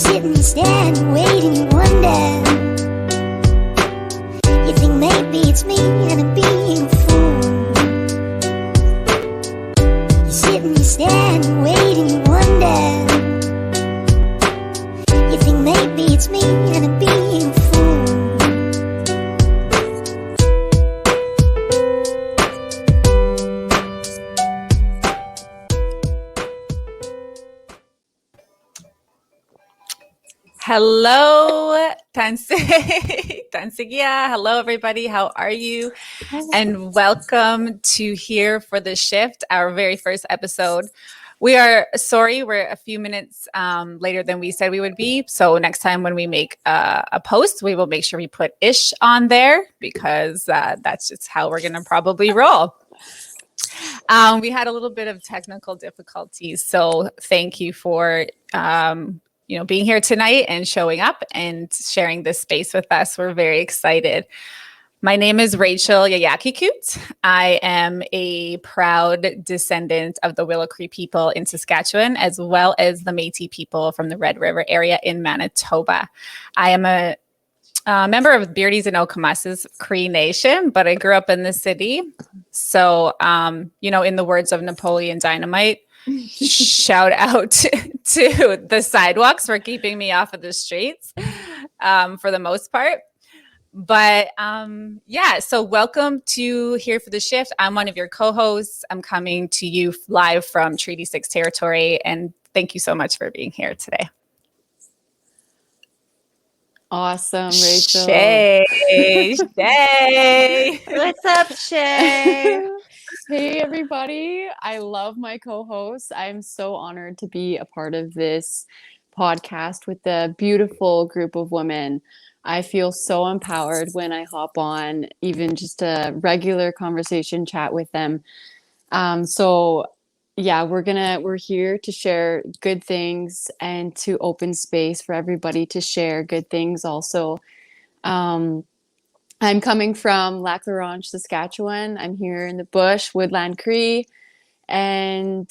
sit and stand and wait and you wonder. You think maybe it's me and I'm being a fool. You sit and you stand and wait and you wonder. You think maybe it's me and I'm being a fool. Hello, Tansigia. Hello, everybody. How are you? And welcome to Here for the Shift, our very first episode. We are sorry, we're a few minutes later than we said we would be. So next time when we make a post, we will make sure we put ish on there because that's just how we're going to probably roll. We had a little bit of technical difficulties. So thank you for being here tonight and showing up and sharing this space with us. We're very excited. My name is Rachel Yayakikoot. I am a proud descendant of the Willow Cree people in Saskatchewan, as well as the Métis people from the Red River area in Manitoba. I am a member of Beardies and Okamus's Cree Nation, but I grew up in the city. So, in the words of Napoleon Dynamite, shout out to the sidewalks for keeping me off of the streets for the most part. But so welcome to Here for the Shift. I'm one of your co-hosts. I'm coming to you live from Treaty 6 territory. And thank you so much for being here today. Awesome, Rachel. Shay. What's up, Shay? Hey, everybody. I love my co-host. I'm so honored to be a part of this podcast with a beautiful group of women. I feel so empowered when I hop on, even just a regular conversation chat with them. We're here to share good things and to open space for everybody to share good things also. I'm coming from Lac La Ronge, Saskatchewan. I'm here in the bush, Woodland Cree, and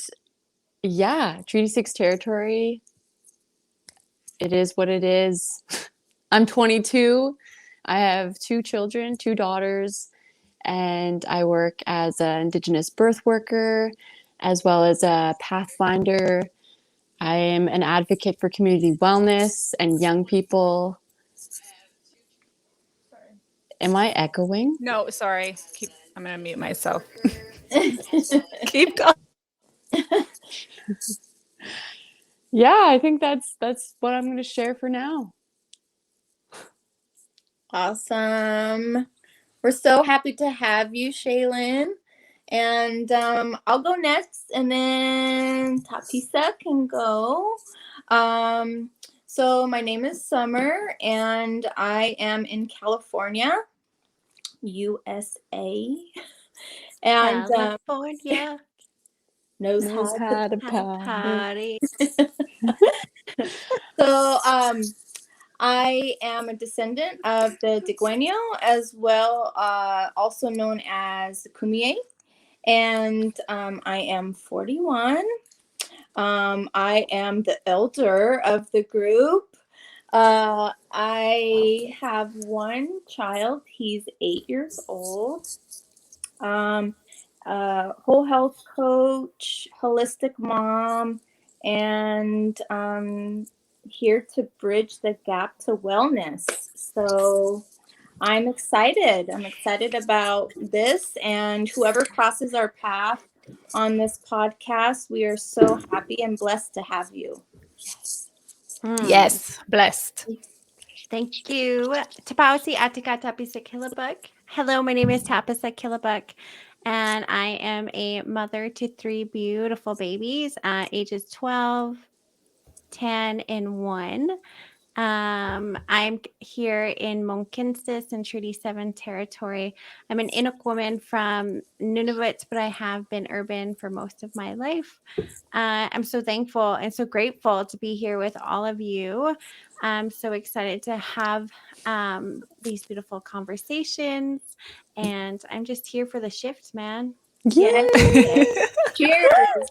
Treaty 6 territory. It is what it is. I'm 22. I have 2 children, 2 daughters, and I work as an Indigenous birth worker as well as a pathfinder. I am an advocate for community wellness and young people. Am I echoing? No, sorry. I'm going to mute myself. Keep going. Yeah, I think that's what I'm going to share for now. Awesome. We're so happy to have you, Shaylin. And I'll go next, and then Tapisa can go. So my name is Summer, and I am in California, USA. And California knows how to party. So I am a descendant of the Digweño, as well, also known as Kumiye. And I am 41. I am the elder of the group. I have one child. He's 8 years old. Whole health coach, holistic mom, and here to bridge the gap to wellness. So I'm excited. I'm excited about this, and whoever crosses our path on this podcast, we are so happy and blessed to have you. Yes, blessed. Thank you. Tapausi Atika Tapisa Killabuk. Hello, my name is Tapisa Killabuk, and I am a mother to 3 beautiful babies, ages 12, 10, and 1. I'm here in Monkinsis in Treaty 7 territory. I'm an Inuk woman from Nunavut, but I have been urban for most of my life. I'm so thankful and so grateful to be here with all of you. I'm so excited to have these beautiful conversations, and I'm just here for the shift, man. Yeah. Cheers.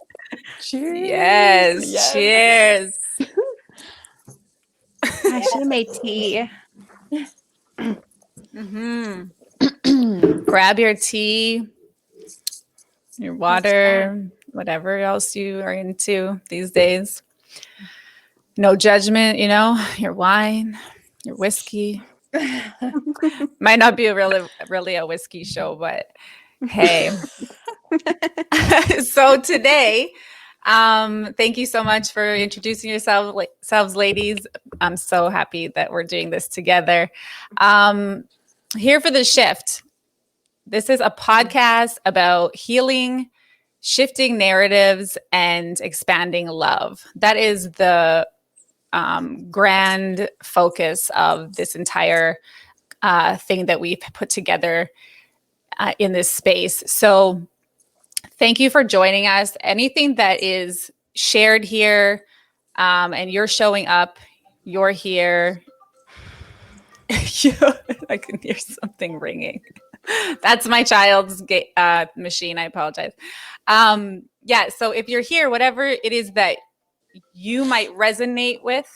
Cheers. Yes. Cheers. I should have made tea. Grab your tea, your water, whatever else you are into these days. No judgment, your wine, your whiskey. Might not be really a whiskey show, but hey. So today, thank you so much for introducing yourselves, ladies. I'm so happy that we're doing this together. Here for the shift. This is a podcast about healing, shifting narratives, and expanding love. That is the grand focus of this entire thing that we've put together in this space. So thank you for joining us. Anything that is shared here and you're showing up, you're here. I can hear something ringing. That's my child's machine. I apologize. So if you're here, whatever it is that you might resonate with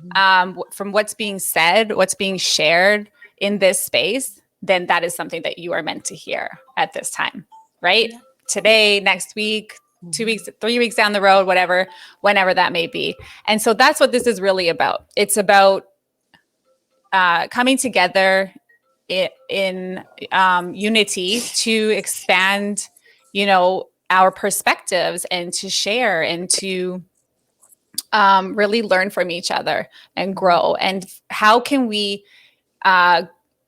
from what's being said, what's being shared in this space, then that is something that you are meant to hear at this time, right? Yeah. Today, next week, 2 weeks, 3 weeks down the road, whatever, whenever that may be. And so that's what this is really about. It's about coming together in unity to expand, our perspectives and to share and to really learn from each other and grow. And how can we,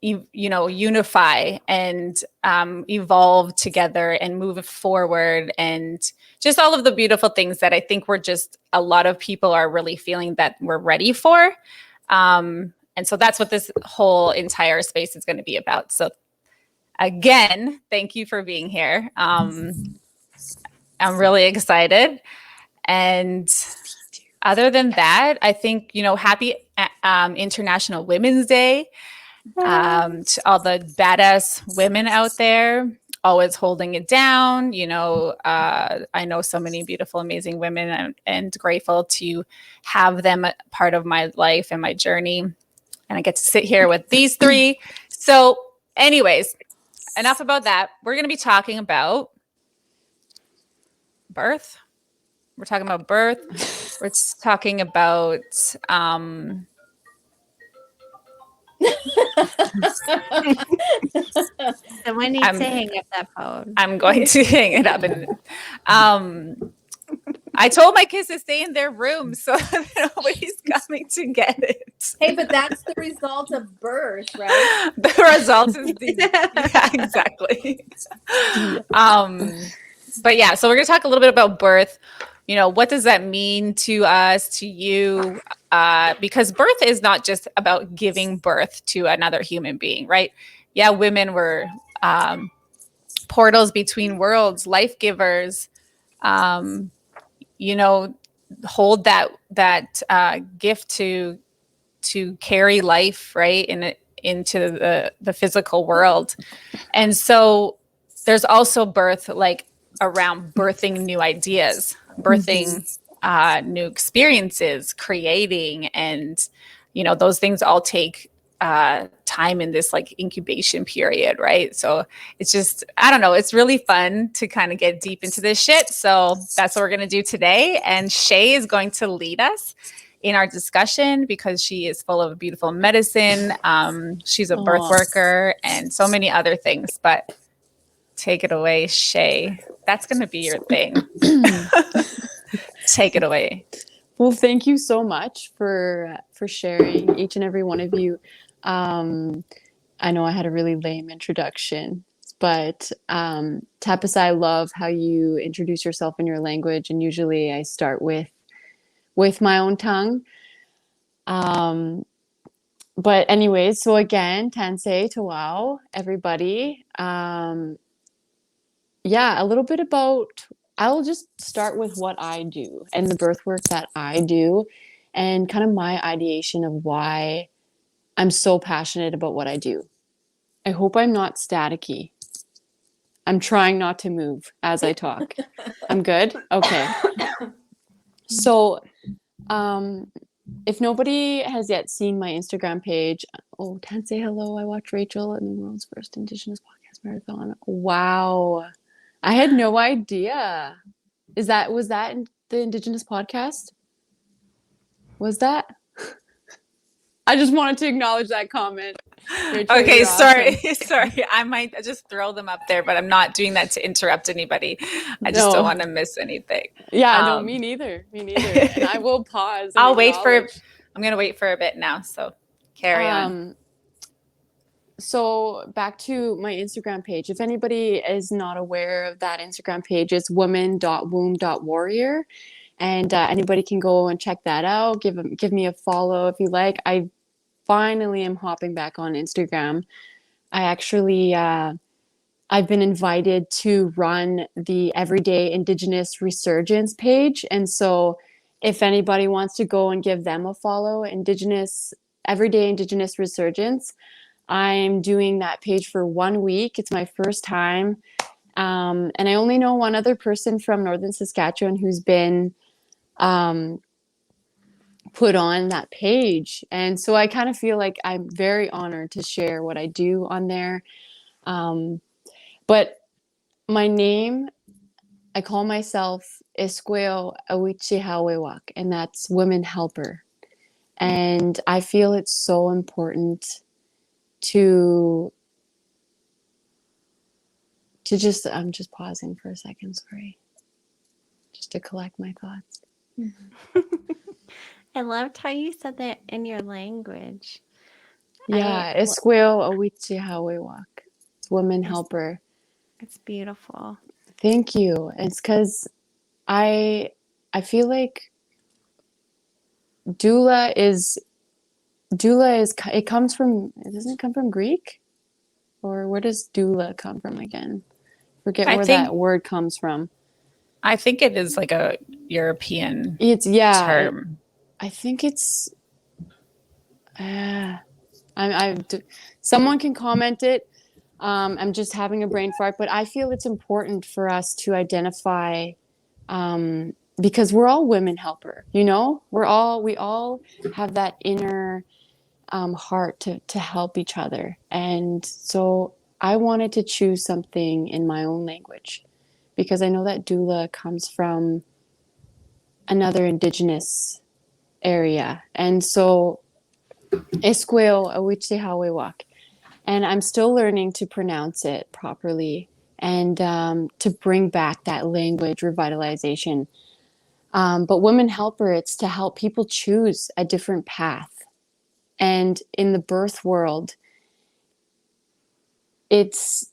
unify and evolve together and move forward, and just all of the beautiful things that I think a lot of people are really feeling that we're ready for. And so that's what this whole entire space is going to be about. So again, thank you for being here. I'm really excited. And other than that, I think, happy International Women's Day to all the badass women out there, always holding it down. I know so many beautiful, amazing women, and grateful to have them part of my life and my journey. And I get to sit here with these three. So anyways, enough about that. We're going to be talking about birth. We're talking about birth. We're talking about Someone needs to hang up that phone. I'm going to hang it up. And I told my kids to stay in their room, so nobody's coming to get it. Hey, but that's the result of birth, right? The result is yeah, exactly. But yeah, so we're going to talk a little bit about birth. What does that mean to us, to you? Because birth is not just about giving birth to another human being, right? Yeah, women were portals between worlds, life givers. Hold that gift to carry life, right, into the physical world. And so there's also birth, like around birthing new ideas, birthing new experiences, creating, and those things all take time in this like incubation period, right? So it's just, I don't know, it's really fun to kind of get deep into this shit. So that's what we're going to do today. And Shay is going to lead us in our discussion because she is full of beautiful medicine. She's a birth worker and so many other things, but take it away, Shay. That's going to be your thing. Take it away. Well, thank you so much for sharing, each and every one of you. I know I had a really lame introduction, but Tapas, I love how you introduce yourself in your language, and usually I start with my own tongue. But anyways, so again, Tansei Tawau, everybody. A little bit about, I'll just start with what I do and the birth work that I do, and kind of my ideation of why I'm so passionate about what I do. I hope I'm not staticky. I'm trying not to move as I talk. I'm good? Okay. So, if nobody has yet seen my Instagram page, oh, Tan, say hello. I watched Rachel in the world's first Indigenous podcast marathon. Wow. I had no idea. Was that in the Indigenous podcast? Was that? I just wanted to acknowledge that comment. Rachel, Okay, you're sorry. awesome. Sorry. I might just throw them up there, but I'm not doing that to interrupt anybody. I just don't No. want to miss anything. Yeah, no, me neither. Me neither. And I will pause and I'm going to wait for a bit now. So carry on. So back to my Instagram page. If anybody is not aware of that Instagram page, it's woman.womb.warrior. And anybody can go and check that out. Give me a follow if you like. I finally am hopping back on Instagram. I actually I've been invited to run the Everyday Indigenous Resurgence page. And so if anybody wants to go and give them a follow, Everyday Indigenous Resurgence, I'm doing that page for 1 week. It's my first time. And I only know one other person from Northern Saskatchewan who's been put on that page. And so I kind of feel like I'm very honored to share what I do on there. But my name, I call myself Esqueo Awichihawewak, and that's women helper. And I feel it's so important to just, I'm just pausing for a second, sorry, just to collect my thoughts. I loved how you said that in your language. Yeah, Esqueo Awichihawewak. It's women helper. It's beautiful. Thank you. It's because I feel like doula is it comes from, it doesn't come from Greek, or where does doula come from again? Forget where that word comes from. I think it is like a European term. I think it's someone can comment it. I'm just having a brain fart, but I feel it's important for us to identify, because we're all women helper, we all have that inner heart to help each other. And so I wanted to choose something in my own language, because I know that doula comes from another Indigenous area. And so Esqueo Awichihawewak. And I'm still learning to pronounce it properly and to bring back that language revitalization. But Women Helper, it's to help people choose a different path. And in the birth world, it's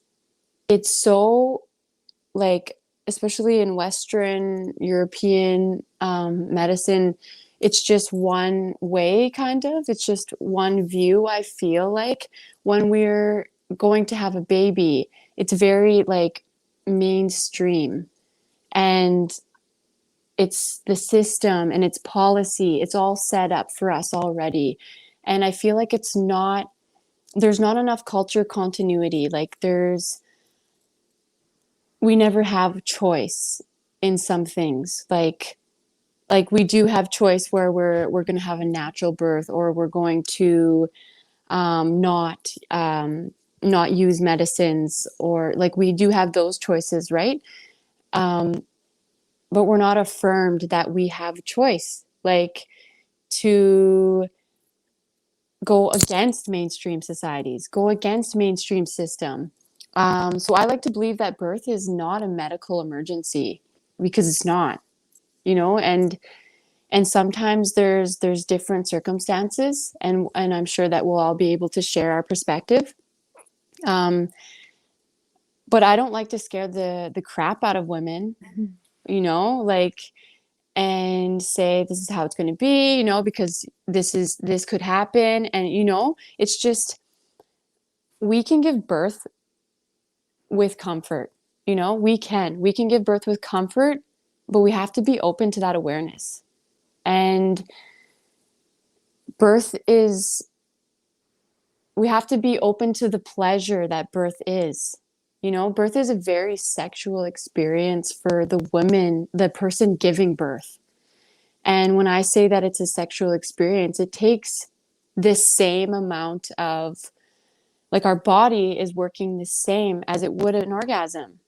so, like, especially in Western European medicine, it's just one way, kind of. It's just one view, I feel like. When we're going to have a baby, it's very, like, mainstream. And it's the system and it's policy. It's all set up for us already. And I feel like there's not enough culture continuity. Like, we never have choice in some things. Like we do have choice where we're going to have a natural birth, or we're going to not use medicines, or, like, we do have those choices, right? But we're not affirmed that we have choice, like, to go against mainstream societies, go against mainstream system. So I like to believe that birth is not a medical emergency, because it's not, and sometimes there's different circumstances, and I'm sure that we'll all be able to share our perspective. But I don't like to scare the crap out of women, like, and say this is how it's going to be, because this could happen. And, it's just, we can give birth with comfort, we can give birth with comfort, but we have to be open to that awareness. And we have to be open to the pleasure that birth is. Birth is a very sexual experience for the woman, the person giving birth. And when I say that it's a sexual experience, it takes this same amount of, like, our body is working the same as it would an orgasm.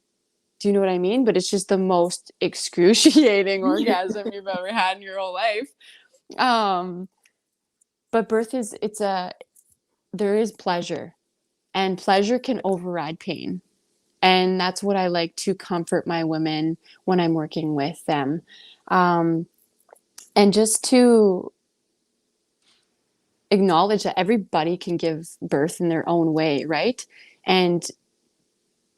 Do you know what I mean? But it's just the most excruciating orgasm you've ever had in your whole life. But birth is, there is pleasure, and pleasure can override pain. And that's what I like to comfort my women when I'm working with them. And just to acknowledge that everybody can give birth in their own way, right? And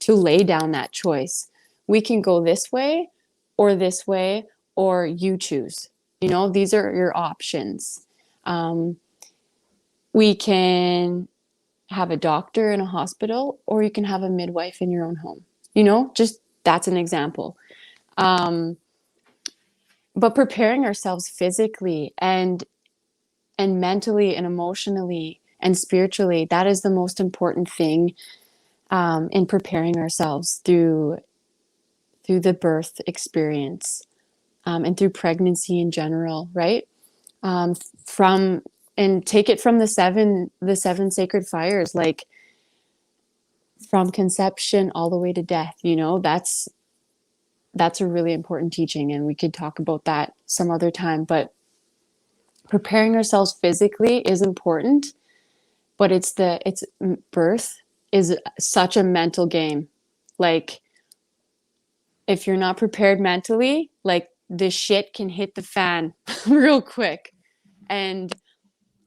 to lay down that choice. We can go this way, or you choose. You know, these are your options. We can have a doctor in a hospital, or you can have a midwife in your own home. You know, just that's an example. But preparing ourselves physically and mentally and emotionally and spiritually, that is the most important thing in preparing ourselves through the birth experience, and through pregnancy in general, right? And take it from the seven sacred fires, like from conception all the way to death. You know, that's a really important teaching, and we could talk about that some other time. But preparing ourselves physically is important, but birth is such a mental game. Like, if you're not prepared mentally, like, the shit can hit the fan real quick. And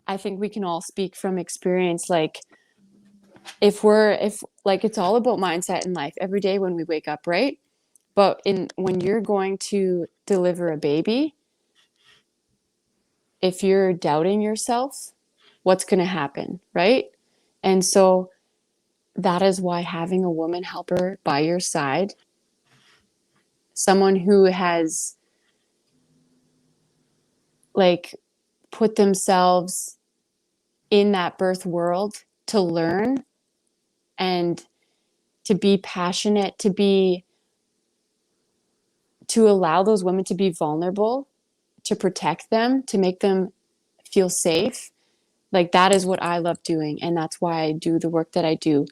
I think we can all speak from experience. Like, if it's all about mindset in life every day when we wake up, right? But when you're going to deliver a baby, if you're doubting yourself, what's going to happen, right? And so that is why having a woman helper by your side, someone who has, like, put themselves in that birth world to learn and to be passionate, to allow those women to be vulnerable, to protect them, to make them feel safe. Like, that is what I love doing, and that's why I do the work that I do.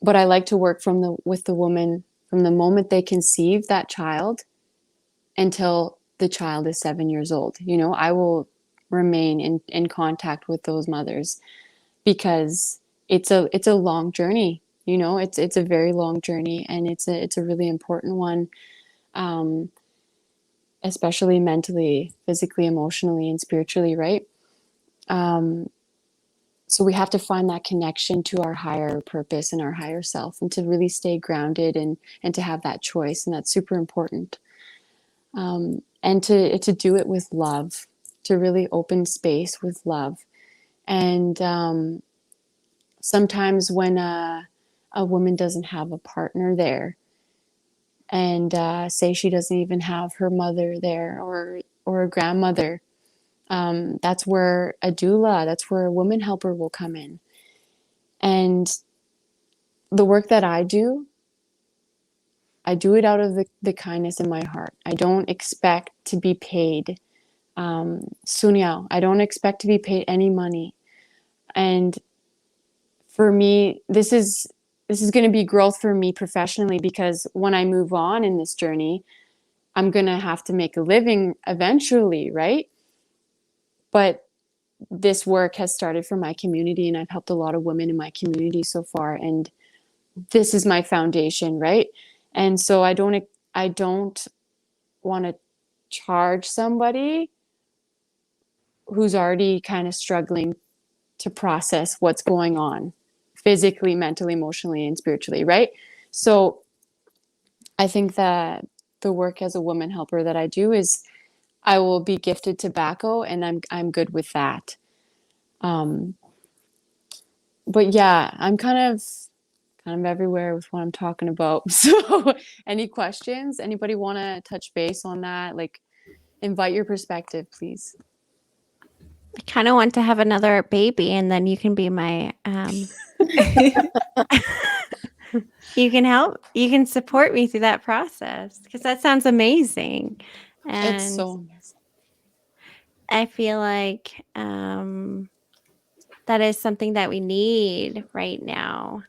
But I like to work with the woman from the moment they conceive that child until the child is 7 years old. You know, I will remain in contact with those mothers, because it's a long journey. You know, it's a very long journey, and it's a really important one, especially mentally, physically, emotionally, and spiritually, right? So we have to find that connection to our higher purpose and our higher self, and to really stay grounded and to have that choice. And that's super important. And to do it with love, to really open space with love. And sometimes when a woman doesn't have a partner there, and say she doesn't even have her mother there, or a grandmother, that's where a doula, that's where a woman helper will come in. And the work that I do it out of the kindness in my heart. I don't expect to be paid sunyao. I don't expect to be paid any money. And for me, this is going to be growth for me professionally, because when I move on in this journey, I'm going to have to make a living eventually, right? But this work has started for my community, and I've helped a lot of women in my community so far, and this is my foundation, right? And so I don't want to charge somebody who's already kind of struggling to process what's going on physically, mentally, emotionally, and spiritually, right? So I think that the work as a woman helper that I do is, I will be gifted tobacco, and I'm good with that. But yeah, I'm kind of everywhere with what I'm talking about. So any questions? Anybody want to touch base on that? Like, invite your perspective, please. I kind of want to have another baby, and then you can be my you can help, you can support me through that process, because that sounds amazing. And It's so amazing. I feel like that is something that we need right now.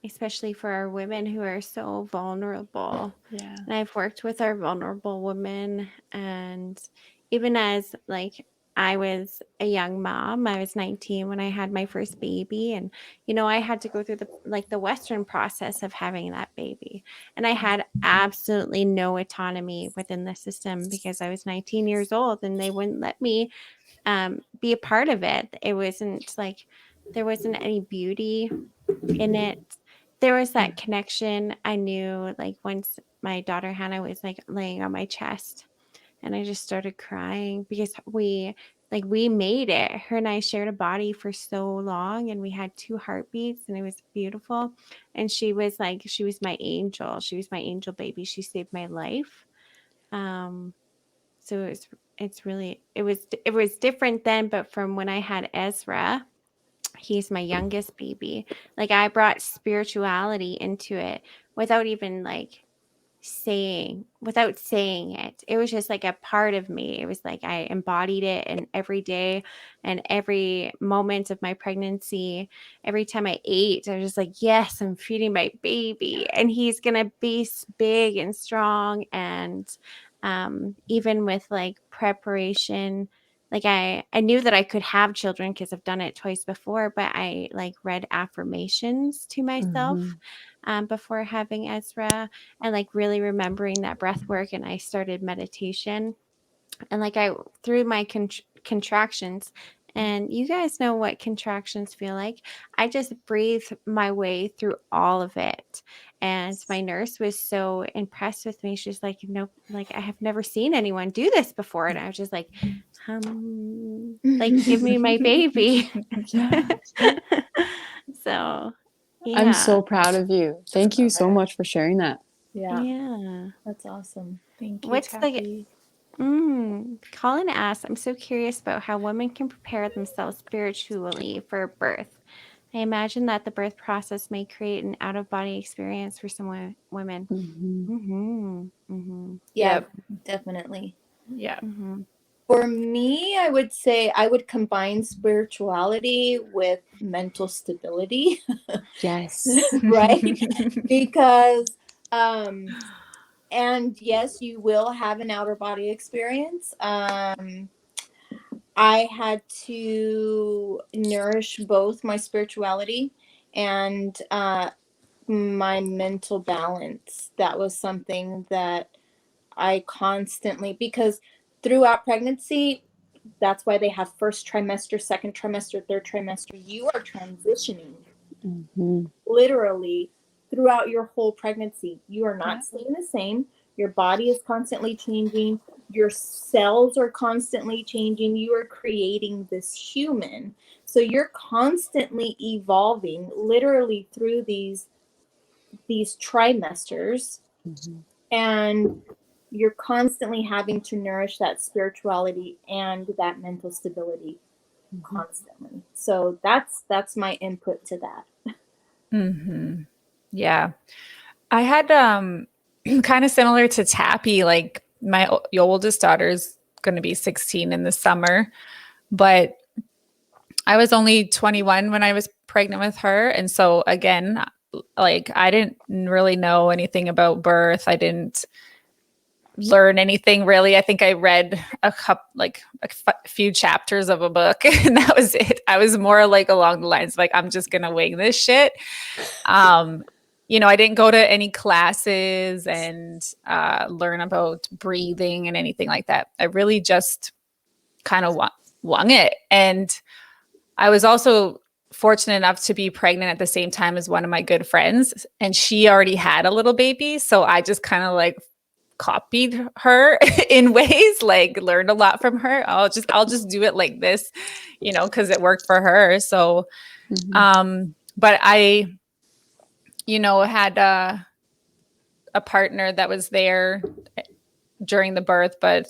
Especially for our women who are so vulnerable. Yeah. And I've worked with our vulnerable women, and even as like I was a young mom, I was 19 when I had my first baby, and I had to go through the Western process of having that baby. And I had absolutely no autonomy within the system because I was 19 years old and they wouldn't let me be a part of it. It wasn't like there wasn't any beauty in it. There was that connection. I knew, like, once my daughter Hannah was like laying on my chest, and I just started crying because we made it. Her and I shared a body for so long, and we had 2 heartbeats, and it was beautiful. And she was my angel. She was my angel baby. She saved my life. So it was different then, but from when I had Ezra, he's my youngest baby. Like, I brought spirituality into it without even without saying it. It was just like a part of me. It was like I embodied it in every day and every moment of my pregnancy. Every time I ate, I was just like, yes, I'm feeding my baby and he's going to be big and strong. And even with like preparation, like I knew that I could have children because I've done it twice before, but I like read affirmations to myself before having Ezra, and like really remembering that breath work. And I started meditation, and like I through my contractions, and you guys know what contractions feel like. I just breathe my way through all of it. And my nurse was so impressed with me. She's like, nope, like I have never seen anyone do this before. And I was just like, like, give me my baby. Yeah. So yeah. I'm so proud of you. Thank you so much for sharing that. Yeah. That's awesome. Thank you, What's Taffy. Colin asks, I'm so curious about how women can prepare themselves spiritually for birth. I imagine that the birth process may create an out-of-body experience for some women. Yeah, Yep. definitely. Yeah. For me, I would say I would combine spirituality with mental stability, Yes. right? Because, and yes, you will have an outer body experience. I had to nourish both my spirituality and my mental balance. That was something that I constantly, because throughout pregnancy, that's why they have first trimester, second trimester, third trimester. You are transitioning literally throughout your whole pregnancy. You are not staying the same. Your body is constantly changing. Your cells are constantly changing. You are creating this human. So you're constantly evolving literally through these trimesters. And you're constantly having to nourish that spirituality and that mental stability constantly. So that's my input to that. Yeah. I had kind of similar to Tappy, like my oldest daughter's going to be 16 in the summer, but I was only 21 when I was pregnant with her. And so again, like I didn't really know anything about birth. I didn't learn anything really. I think I read a few chapters of a book and that was it. I was more like along the lines of like, I'm just going to wing this shit. I didn't go to any classes and learn about breathing and anything like that. I really just kind of wung it. And I was also fortunate enough to be pregnant at the same time as one of my good friends. And she already had a little baby. So I just kind of like copied her in ways, like learned a lot from her. I'll just do it like this, because it worked for her. So, but I had a partner that was there during the birth, but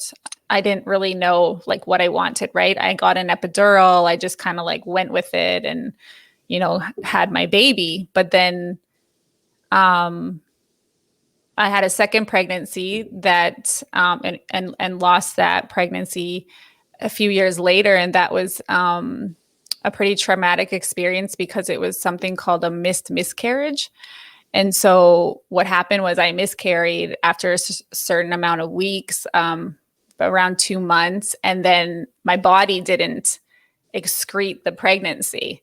I didn't really know like what I wanted, right? I got an epidural. I just kind of like went with it. And, had my baby. But then I had a second pregnancy that and lost that pregnancy a few years later, and that was a pretty traumatic experience because it was something called a missed miscarriage. And so what happened was I miscarried after a certain amount of weeks, around 2 months, and then my body didn't excrete the pregnancy.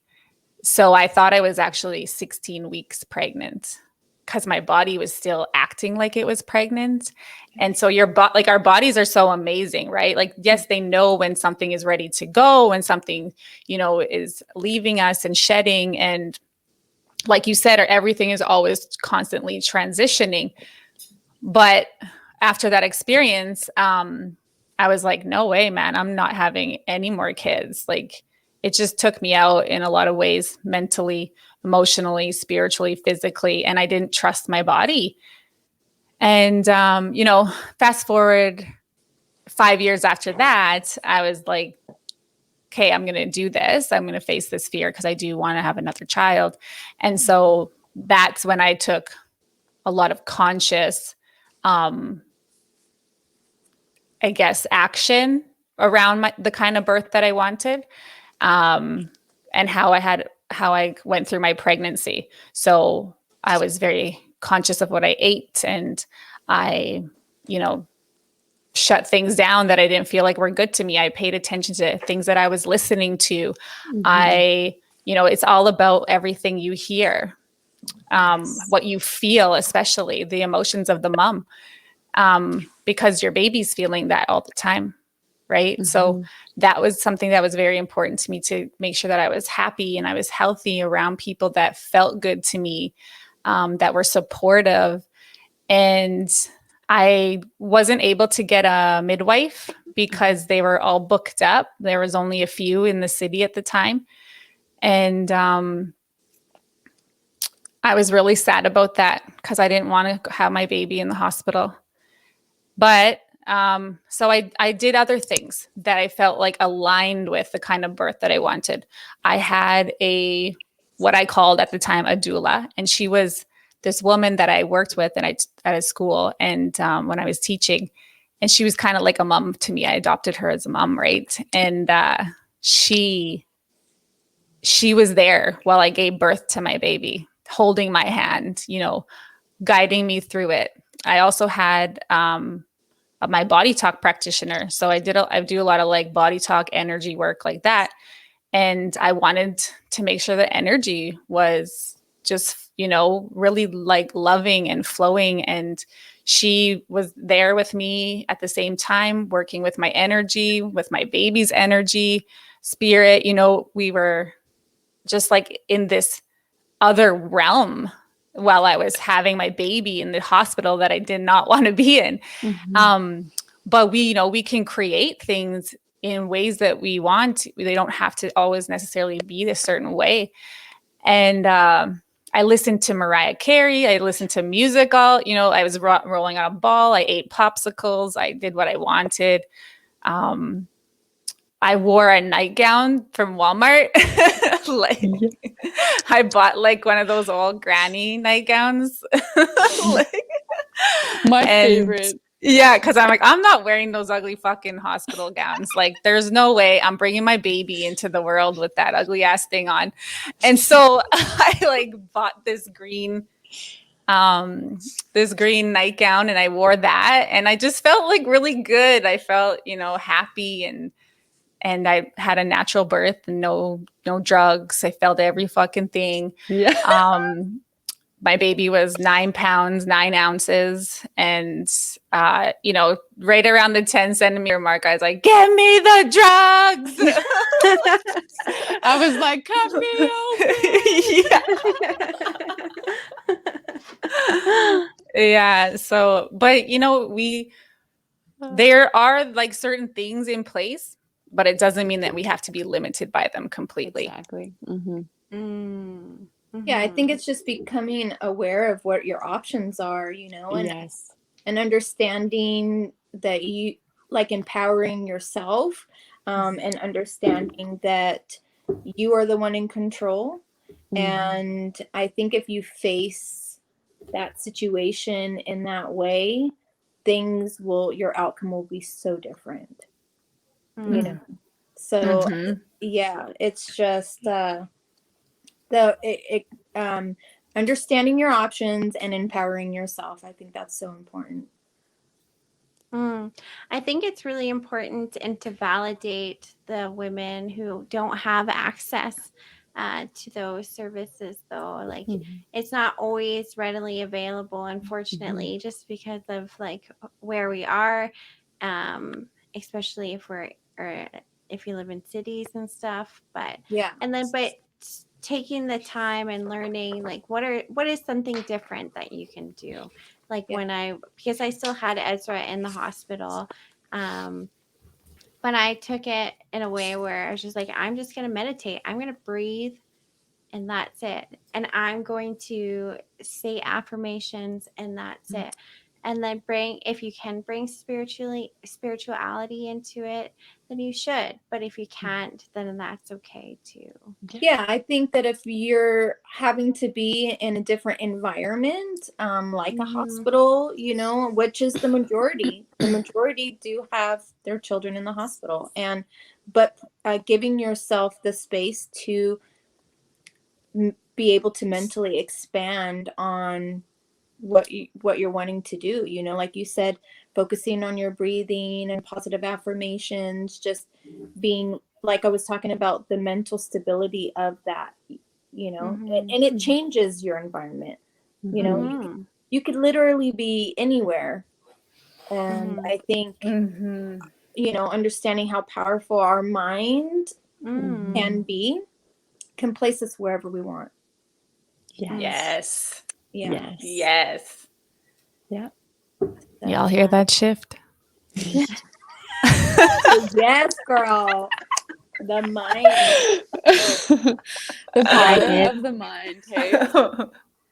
So I thought I was actually 16 weeks pregnant because my body was still acting like it was pregnant. And so our bodies are so amazing, right? Like, yes, they know when something is ready to go, when something, is leaving us and shedding. And like you said, everything is always constantly transitioning. But after that experience, I was like, no way, man, I'm not having any more kids. Like, it just took me out in a lot of ways, mentally, emotionally, spiritually, physically, and I didn't trust my body. And, fast forward 5 years after that, I was like, okay, I'm going to do this. I'm going to face this fear because I do want to have another child. And so that's when I took a lot of conscious, action around the kind of birth that I wanted, and how I went through my pregnancy. So I was very conscious of what I ate, and I, shut things down that I didn't feel like were good to me. I paid attention to things that I was listening to. It's all about everything you hear, what you feel, especially the emotions of the mom, because your baby's feeling that all the time. Right. So that was something that was very important to me, to make sure that I was happy and I was healthy around people that felt good to me, that were supportive. And I wasn't able to get a midwife because they were all booked up. There was only a few in the city at the time. And I was really sad about that because I didn't want to have my baby in the hospital. But so I did other things that I felt like aligned with the kind of birth that I wanted. I had what I called at the time a doula, and she was this woman that I worked with at a school, and when I was teaching, and she was kind of like a mom to me. I adopted her as a mom, right? And she was there while I gave birth to my baby, holding my hand, guiding me through it. I also had my body talk practitioner. So I do a lot of like body talk, energy work like that. And I wanted to make sure the energy was just, really like loving and flowing. And she was there with me at the same time, working with my energy, with my baby's energy, spirit. We were just like in this other realm while I was having my baby in the hospital that I did not want to be in. But we can create things in ways that we want. They don't have to always necessarily be a certain way. And I listened to Mariah Carey. I listened to music I was rolling on a ball. I ate popsicles. I did what I wanted. I wore a nightgown from Walmart. I bought like one of those old granny nightgowns. My favorite. Yeah, because I'm like, I'm not wearing those ugly fucking hospital gowns. Like, there's no way I'm bringing my baby into the world with that ugly ass thing on. And so I like bought this green nightgown, and I wore that, and I just felt like really good. I felt, happy, and I had a natural birth and no drugs. I felt every fucking thing. Yeah. My baby was 9 pounds, 9 ounces. And, right around the 10 centimeter mark, I was like, get me the drugs. I was like, cut me open. Yeah. So, but, there are like certain things in place, but it doesn't mean that we have to be limited by them completely. Exactly. Yeah, I think it's just becoming aware of what your options are, and Yes. and understanding that you like empowering yourself, and understanding that you are the one in control, And I think if you face that situation in that way, your outcome will be so different, you know? So yeah, it's just, understanding your options and empowering yourself. I think that's so important. I think it's really important and to validate the women who don't have access to those services, though. Like, it's not always readily available, unfortunately, just because of like where we are, especially if you live in cities and stuff. But Yeah. but taking the time and learning like what is something different that you can do, like because I still had Ezra in the hospital, but I took it in a way where I was just like, I'm just going to meditate, I'm going to breathe, and that's it, and I'm going to say affirmations, and that's it. And then if you can bring spirituality into it, then you should, but if you can't, then that's okay too. Yeah, I think that if you're having to be in a different environment, like a hospital, which is the majority do have their children in the hospital, but giving yourself the space to be able to mentally expand on what you're wanting to do, like you said, focusing on your breathing and positive affirmations, just being, like I was talking about, the mental stability of that, and it changes your environment. You could literally be anywhere, and I think understanding how powerful our mind can place us wherever we want. Yes. Yeah. Yes. Yeah. Y'all hear that shift? Yes, girl. The mind. The power of the mind. Hey?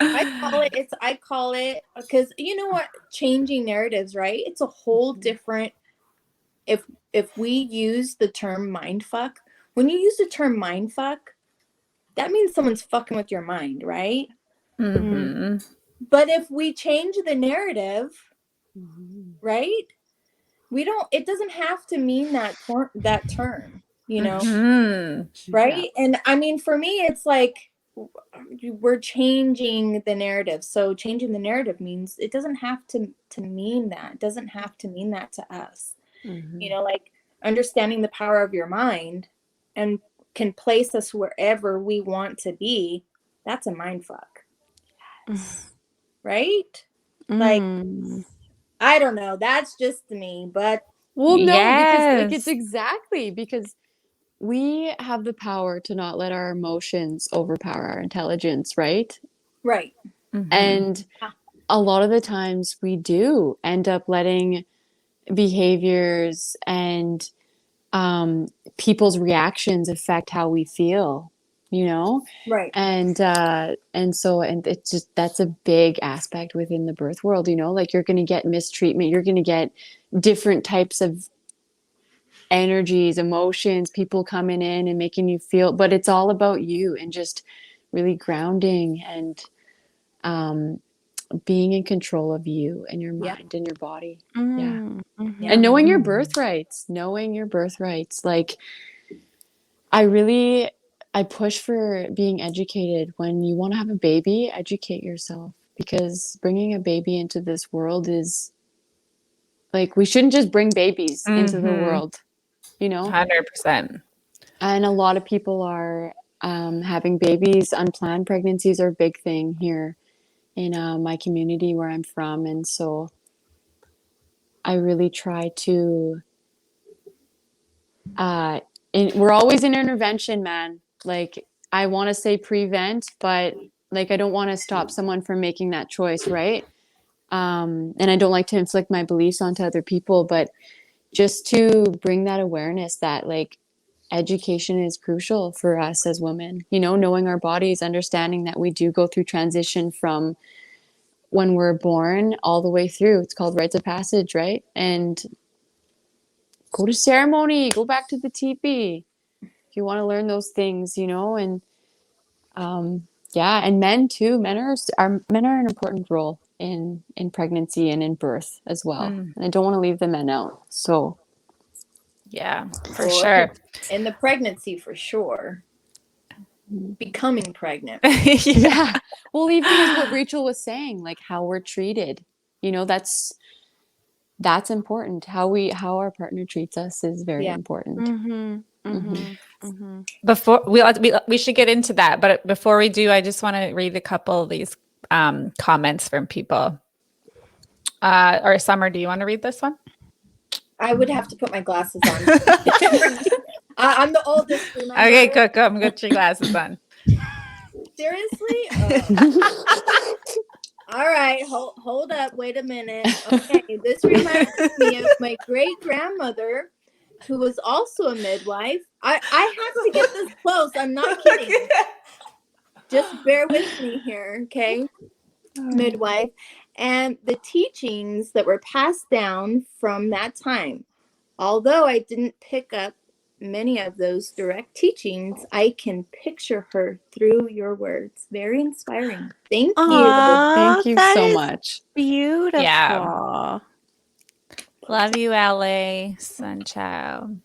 I call it because you know what? Changing narratives, right? It's a whole different. If we use the term mind fuck, when you use the term mind fuck, that means someone's fucking with your mind, right? But if we change the narrative, right? It doesn't have to mean that term, right? Yeah. And I mean, for me, it's like we're changing the narrative. So changing the narrative means it doesn't have to mean that. It doesn't have to mean that to us. Like understanding the power of your mind and can place us wherever we want to be. That's a mind fuck. Yes. Right? Like, I don't know. That's just me, but Well, no, because like it's exactly because we have the power to not let our emotions overpower our intelligence, right? Right. And a lot of the times we do end up letting behaviors and people's reactions affect how we feel, Right. And it's just, that's a big aspect within the birth world, like you're going to get mistreatment, you're going to get different types of energies, emotions, people coming in and making you feel, but it's all about you and just really grounding and being in control of you and your mind and your body. And knowing your birthrights, like I push for being educated. When you want to have a baby, educate yourself, because bringing a baby into this world is like, we shouldn't just bring babies into the world, 100%. And a lot of people are having babies. Unplanned pregnancies are a big thing here in my community where I'm from. And so I really try to, we're always in intervention, man. Like, I want to say prevent, but like, I don't want to stop someone from making that choice, right? And I don't like to inflict my beliefs onto other people, but just to bring that awareness that like education is crucial for us as women, knowing our bodies, understanding that we do go through transition from when we're born all the way through. It's called rites of passage, right? And go to ceremony, go back to the teepee if you want to learn those things, and Yeah, and men too. Men are an important role in pregnancy and in birth as well. Mm. And I don't want to leave the men out. So Yeah, for Well, sure. in the pregnancy for sure. Becoming pregnant. yeah. Well, even as what Rachel was saying, like how we're treated, you know, that's important. How our partner treats us is very Yeah. important. Before we should get into that, but before we do, I just want to read a couple of these comments from people. Or Summer, do you want to read this one? I would have to put my glasses on. I'm the oldest. Remember? Okay, go. Come get your glasses on. Seriously? All right, hold up. Wait a minute. Okay, this reminds me of my great grandmother, who was also a midwife. I have to get this close. I'm not kidding. Just bear with me here, okay? Midwife. And the teachings that were passed down from that time. Although I didn't pick up many of those direct teachings, I can picture her through your words. Very inspiring. Thank you. Aw, Thank you that so is much. beautiful. Yeah. Love you, LA Sunchild.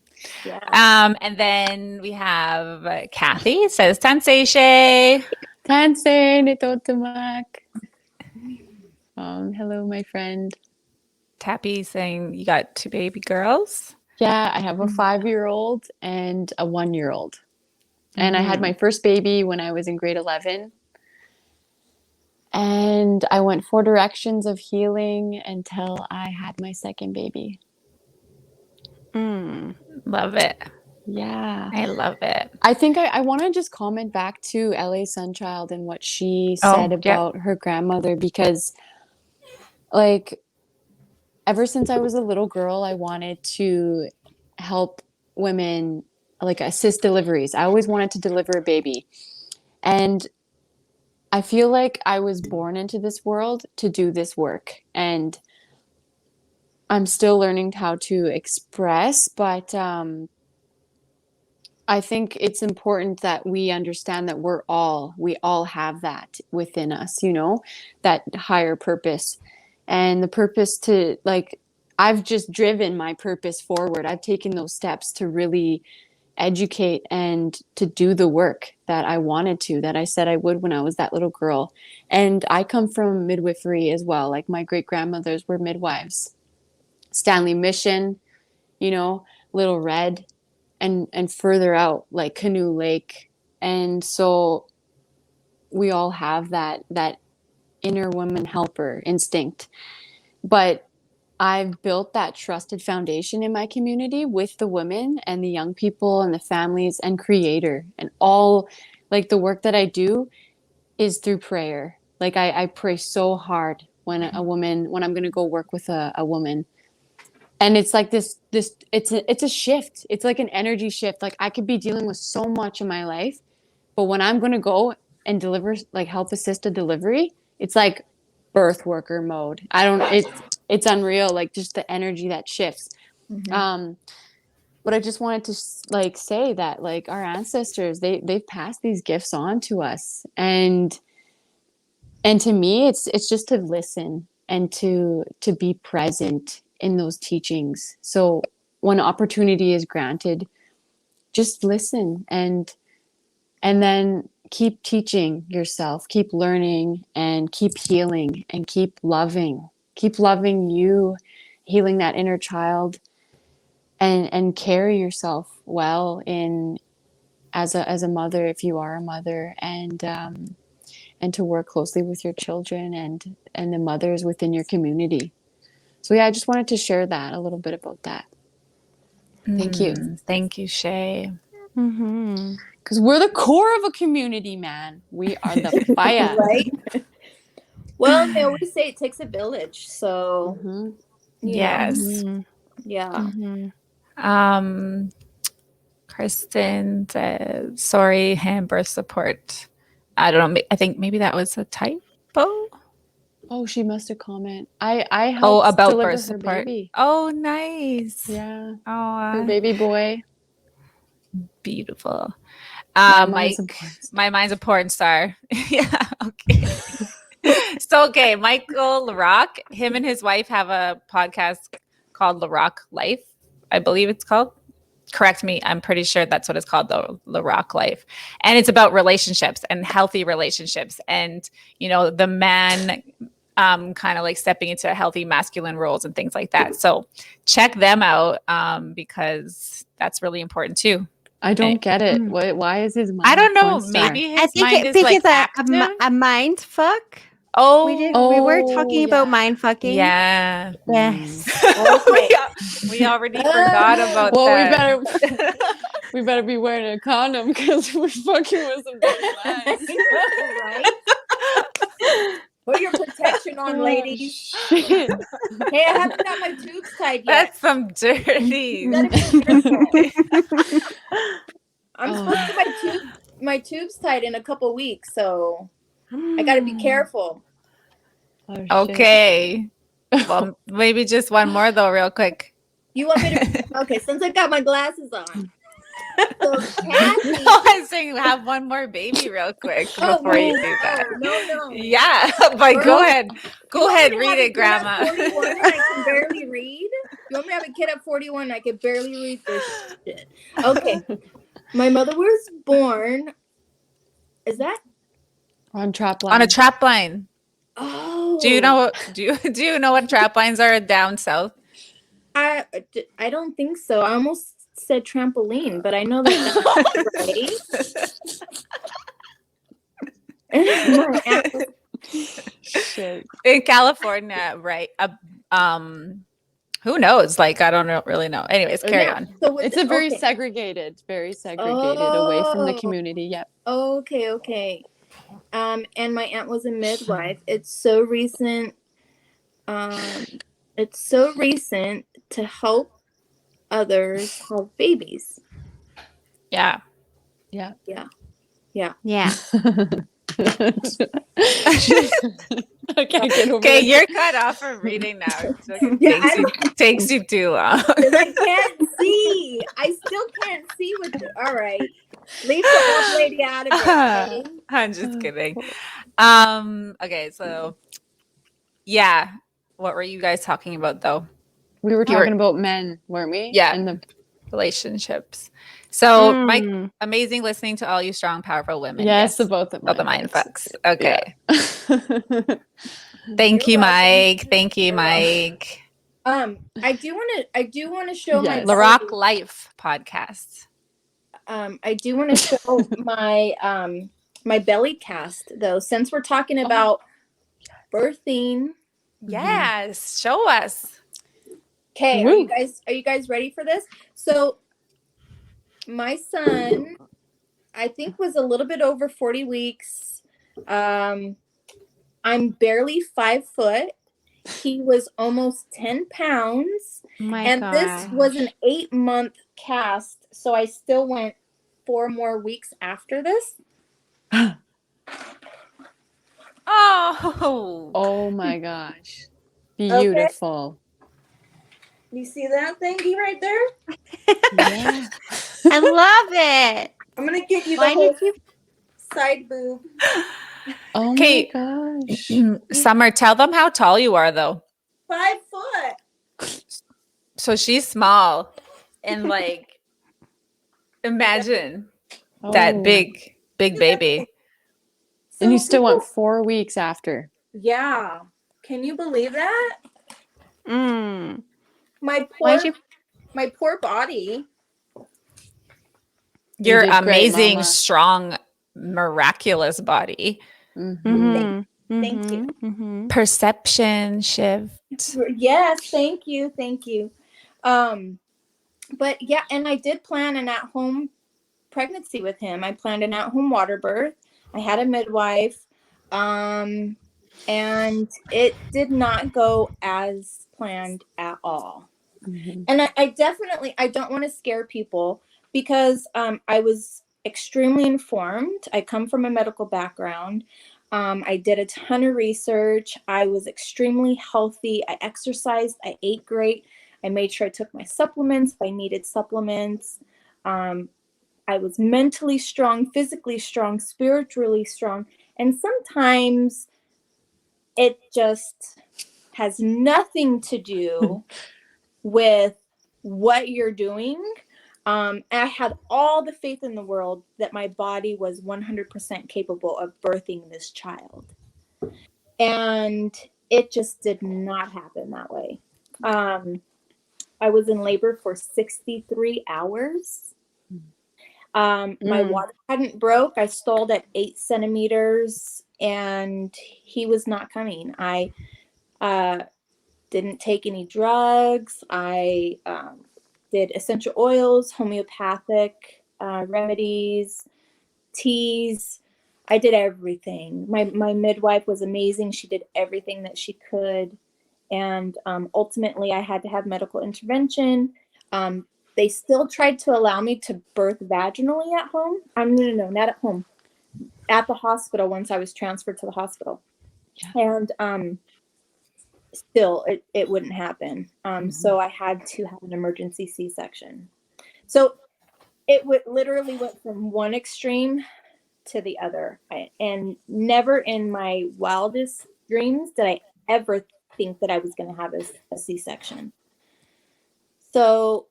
Yeah. And then we have Kathy says, Tansei Shay. Tansei nitotamak. Hello, my friend. Tappy saying you got 2 baby girls. Yeah, I have a 5-year-old and a 1-year-old. And I had my first baby when I was in grade 11. And I went 4 directions of healing until I had my second baby. Love it. Yeah. I love it. I think I want to just comment back to LA Sunchild and what she said about her grandmother, because like ever since I was a little girl, I wanted to help women, like assist deliveries. I always wanted to deliver a baby. And I feel like I was born into this world to do this work. And I'm still learning how to express, but I think it's important that we understand that we all have that within us, you know, that higher purpose. And the purpose to, like, I've just driven my purpose forward. I've taken those steps to really educate and to do the work that I wanted to, that I said I would when I was that little girl. And I come from midwifery as well. Like my great grandmothers were midwives. Stanley Mission, you know, Little Red, and further out like Canoe Lake. And so we all have that inner woman helper instinct. But I've built that trusted foundation in my community with the women and the young people and the families and creator, and all like the work that I do is through prayer. Like I pray so hard when when I'm going to go work with a woman. And it's like this it's a shift. It's like an energy shift. Like I could be dealing with so much in my life, but when I'm going to go and deliver, like help assist a delivery, it's like birth worker mode. It's unreal, like just the energy that shifts. But I just wanted to like say that like our ancestors, they've passed these gifts on to us, and to me it's just to listen and to be present in those teachings. So when opportunity is granted, just listen and then keep teaching yourself, keep learning, and keep healing, and keep loving you, healing that inner child, and carry yourself well in as a mother, if you are a mother, and to work closely with your children and the mothers within your community. So yeah, I just wanted to share that a little bit about that. Thank you. Thank you, Shay. Because we're the core of a community, man. We are the fire. Right? Well, they always say it takes a village. So, you know. Yeah. Kristen says, sorry, hand birth support. I don't know. I think maybe that was a typo. Oh, she must have commented. I helped about deliver birth her support. baby. Oh, nice. Yeah. Oh, Her baby boy. beautiful. mind's Mike, a porn star. my mind's a porn star. Yeah, okay. So, okay, Michael LaRock, him and his wife have a podcast called LaRock Life, I believe it's called. Correct me. I'm pretty sure that's what it's called, though, LaRock Life. And it's about relationships and healthy relationships and, the man kind of like stepping into healthy masculine roles and things like that. So check them out because that's really important too. I don't get it. Why is his mind I don't a know. porn star? Maybe I his think mind it is like because active. a mind fuck. Oh, We were talking about yeah. mind fucking. yeah. Yes. Okay. we already forgot about Well, that. we better be wearing a condom because we're fucking with some dirty minds. Right? Put your protection on, ladies. Shit. Hey, I haven't got my tubes tied yet. That's some dirty. You gotta be careful. I'm supposed to get my tubes tied in a couple weeks, so I gotta be careful. Oh, shit. Okay. Well, maybe just one more though, real quick. You want me to? Okay, since I got my glasses on. So Kathy. No, I'm saying have one more baby real quick before you do that. No. Yeah, but go ahead. Go ahead, read it, Grandma. 41 and I can barely read. You want me to have a kid at 41 and I can barely read this shit? Okay. My mother was born. Is that On trap line. On a trap line. Oh. Do you know what trap lines are down south? I don't think so. I almost said trampoline, but I know that's not right. Shit. In California, right? Who knows? Like, I don't really know. Anyways, carry on. So It's a very segregated away from the community. Yep. Okay. And my aunt was a midwife. It's so recent. It's so recent to help others have babies. Yeah. Yeah. Yeah. I can't get over Okay, it. you're cut off from reading now. Yeah, Takes you too long. I can't see. I still can't see with it. All right. Leave the old lady out of it. Okay? I'm just kidding. Okay, so yeah. What were you guys talking about though? We were talking about men, weren't we? Yeah. And the Relationships. So Mike, amazing listening to all you strong, powerful women. yes, the both of the mind fucks. Okay. Yeah. Thank you, welcome. Mike. Thank you, Mike. I do want to show my Yes. LaRock Life podcast. I do want to show my my belly cast though, since we're talking about birthing. Yes, show us. Okay, Woo. are you guys ready for this? So my son, I think, was a little bit over 40 weeks. I'm barely 5 foot. He was almost 10 pounds. My This was an 8-month cast, so I still went 4 more weeks after this. Oh. Oh my gosh. Beautiful. You see that thingy right there? Yeah. I love it. I'm gonna get you the Why whole did you? side boob. Oh Okay. my gosh. Summer, tell them how tall you are though. 5 foot. So she's small and like imagine that Oh. big baby. And you So still went people- 4 weeks after. Yeah. Can you believe that? Mm. My Why'd you? poor body. Your did great, amazing, Mama. strong, miraculous body. Mm-hmm. Thank you. Mm-hmm. Perception shift. Yes, thank you. But yeah, and I did plan an at-home pregnancy with him. I planned an at-home water birth. I had a midwife. And it did not go as planned at all. Mm-hmm. And I don't want to scare people because I was extremely informed. I come from a medical background. I did a ton of research. I was extremely healthy. I exercised. I ate great. I made sure I took my supplements if I needed supplements. I was mentally strong, physically strong, spiritually strong. And sometimes it just has nothing to do with what you're doing. I had all the faith in the world that my body was 100% capable of birthing this child. And it just did not happen that way. I was in labor for 63 hours. My water hadn't broke. I stalled at 8 centimeters and he was not coming. I didn't take any drugs. I did essential oils, homeopathic remedies, teas. I did everything. My midwife was amazing. She did everything that she could. And ultimately, I had to have medical intervention. They still tried to allow me to birth vaginally at home. No, not at home. At the hospital once I was transferred to the hospital. Yeah. And still, it wouldn't happen. So I had to have an emergency C-section. So it literally went from one extreme to the other. And never in my wildest dreams did I ever think that I was going to have a C-section. So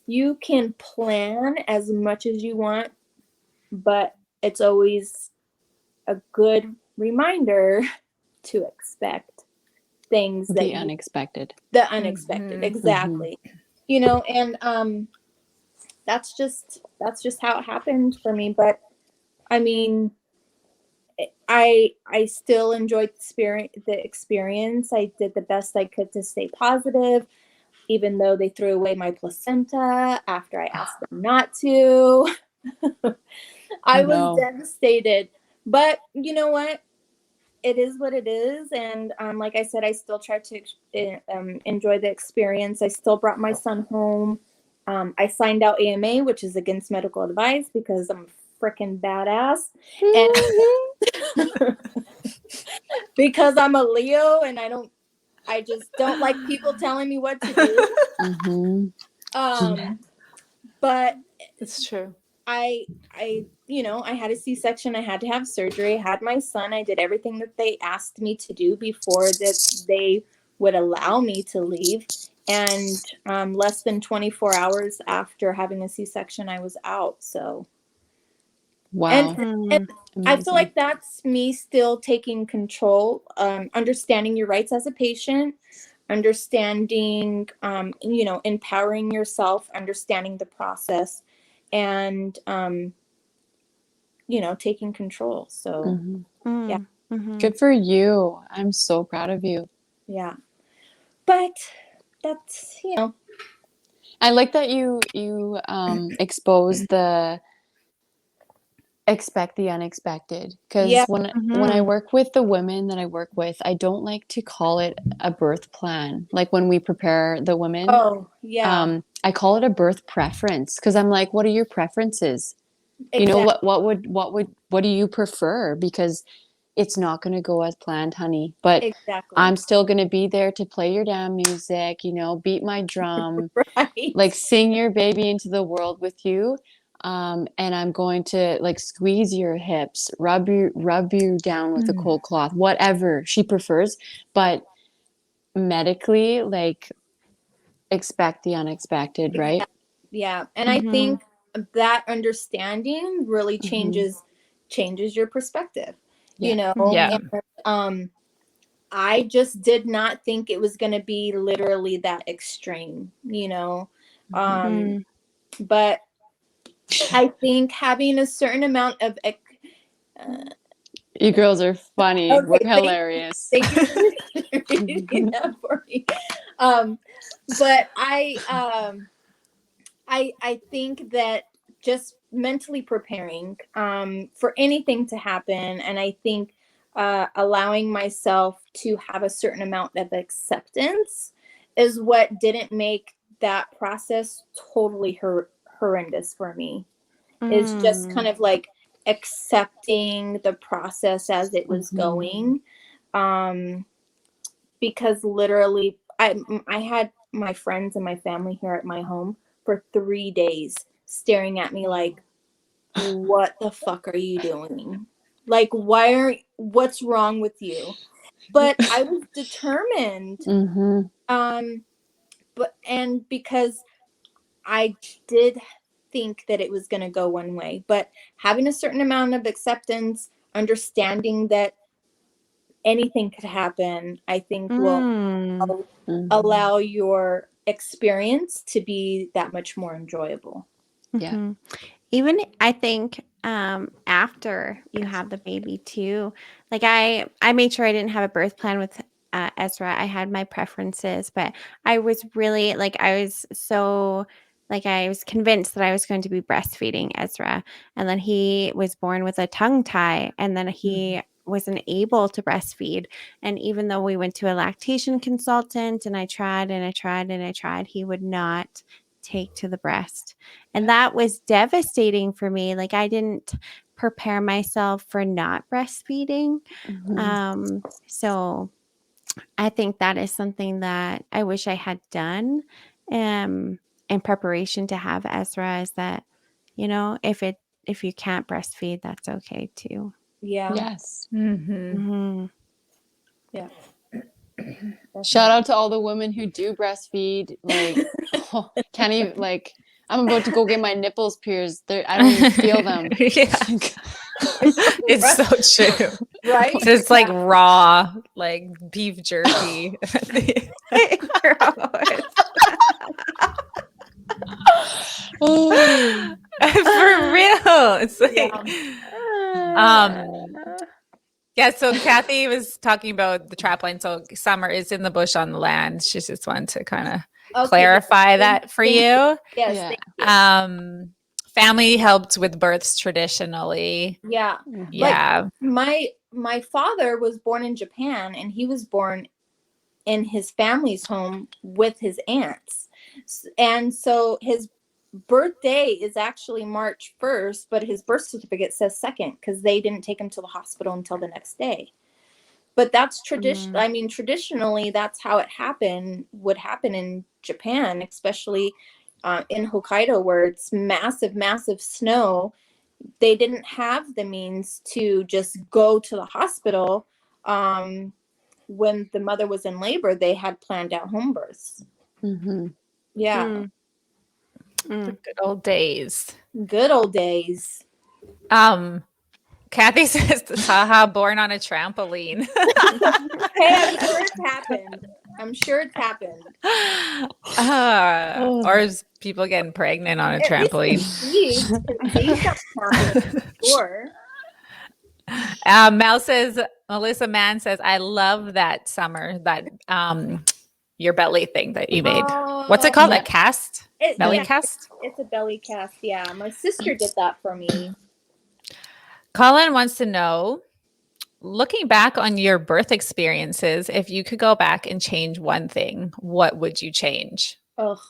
you can plan as much as you want, but it's always a good reminder to expect things that the unexpected. The unexpected, exactly. You know, and that's just how it happened for me. But I mean, I still enjoyed the experience. I did the best I could to stay positive, even though they threw away my placenta after I asked them not to. I was devastated. But you know what? It is what it is. And like I said, I still tried to enjoy the experience. I still brought my son home. I signed out AMA, which is against medical advice, because I'm freaking badass. And because I'm a Leo and I just don't like people telling me what to do. But it's true. I had a C-section. I had to have surgery. I had my son. I did everything that they asked me to do before that they would allow me to leave. And less than 24 hours after having a C-section, I was out. So, wow. And I feel like that's me still taking control, understanding your rights as a patient, understanding, empowering yourself, understanding the process, and taking control. So yeah. Good for you. I'm so proud of you. Yeah. But that's, I like that you expose the expect the unexpected, because when I work with the women that I work with, I don't like to call it a birth plan. Like when we prepare the women, I call it a birth preference, because I'm like, what are your preferences? Exactly. You know, what do you prefer? Because it's not going to go as planned, honey, but I'm still going to be there to play your damn music, beat my drum, like sing your baby into the world with you. And I'm going to like squeeze your hips, rub you down with a cold cloth, whatever she prefers. But medically, like, expect the unexpected, right? Yeah. And I think that understanding really changes your perspective, And, I just did not think it was going to be literally that extreme, but I think having a certain amount of you girls are funny. Okay, we're hilarious. Thank you for reading that for me. But I think that just mentally preparing for anything to happen, and I think allowing myself to have a certain amount of acceptance is what didn't make that process totally horrendous for me. It's just kind of like accepting the process as it was going, because literally I had my friends and my family here at my home for 3 days staring at me like, what the fuck are you doing? Like, what's wrong with you? But I was determined. And because I did think that it was going to go one way, but having a certain amount of acceptance, understanding that anything could happen, I think will allow your experience to be that much more enjoyable. Yeah. Mhm. Even I think after you have the baby too, like I made sure I didn't have a birth plan with Ezra. I had my preferences, but I was really like I was convinced that I was going to be breastfeeding Ezra, and then he was born with a tongue tie, and then he wasn't able to breastfeed. And even though we went to a lactation consultant, and I tried and I tried and I tried, he would not take to the breast. And that was devastating for me. Like I didn't prepare myself for not breastfeeding. So I think that is something that I wish I had done in preparation to have Ezra, is that, if you can't breastfeed, that's okay too. Yeah. Yes. Mm-hmm. Yeah. Shout out to all the women who do breastfeed. Like, can't even, like, I'm about to go get my nipples pierced. I don't even feel them. Yeah. It's so true. Right? Just like raw, like beef jerky. Oh. For real. It's like, yeah, so Kathy was talking about the trap line. So Summer is in the bush on the land. She just wanted to kind of clarify that for you. Yes. Yeah. Thank you. Family helped with births traditionally. Yeah. Yeah. Like my father was born in Japan, and he was born in his family's home with his aunts. And so his birthday is actually March 1st, but his birth certificate says 2nd because they didn't take him to the hospital until the next day. But that's tradition. I mean, traditionally, that's how it would happen in Japan, especially in Hokkaido, where it's massive, massive snow. They didn't have the means to just go to the hospital. When the mother was in labor, they had planned out home births. Yeah. The good old days. Good old days. Kathy says, haha, born on a trampoline. Hey, I'm sure it's happened. Or is people getting pregnant on a trampoline? Sure. Melissa Mann says, I love that, Summer, that your belly thing that you made. What's it called? Yeah. A cast? Belly cast? It's a belly cast. Yeah. My sister did that for me. Colin wants to know, looking back on your birth experiences, if you could go back and change one thing, what would you change? Oh,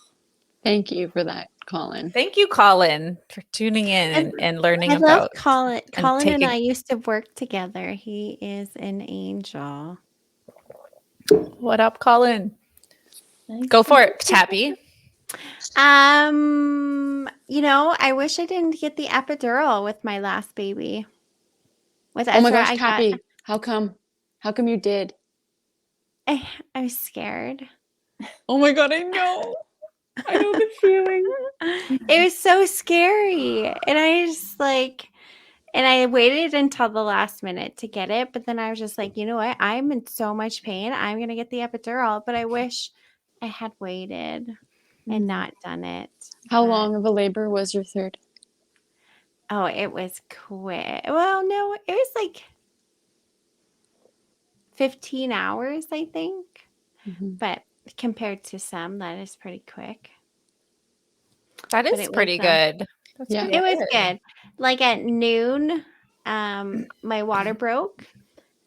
Thank you for that, Colin. Thank you, Colin, for tuning in and learning about. I love Colin. Colin taking... and I used to work together. He is an angel. What up, Colin? Nice. Go for it, Tappy. I wish I didn't get the epidural with my last baby. With Ezra, oh my gosh, Tappy, how come? How come you did? I was scared. Oh my God, I know. I know the feeling. It was so scary. And I waited until the last minute to get it. But then I was just like, you know what? I'm in so much pain. I'm going to get the epidural. But I wish I had waited and not done it. How long of a labor was your third? Oh, it was quick. Well, no, it was like 15 hours, I think. But compared to some, that is pretty quick. That is pretty good. Yeah, it was good. Like at noon, my water broke.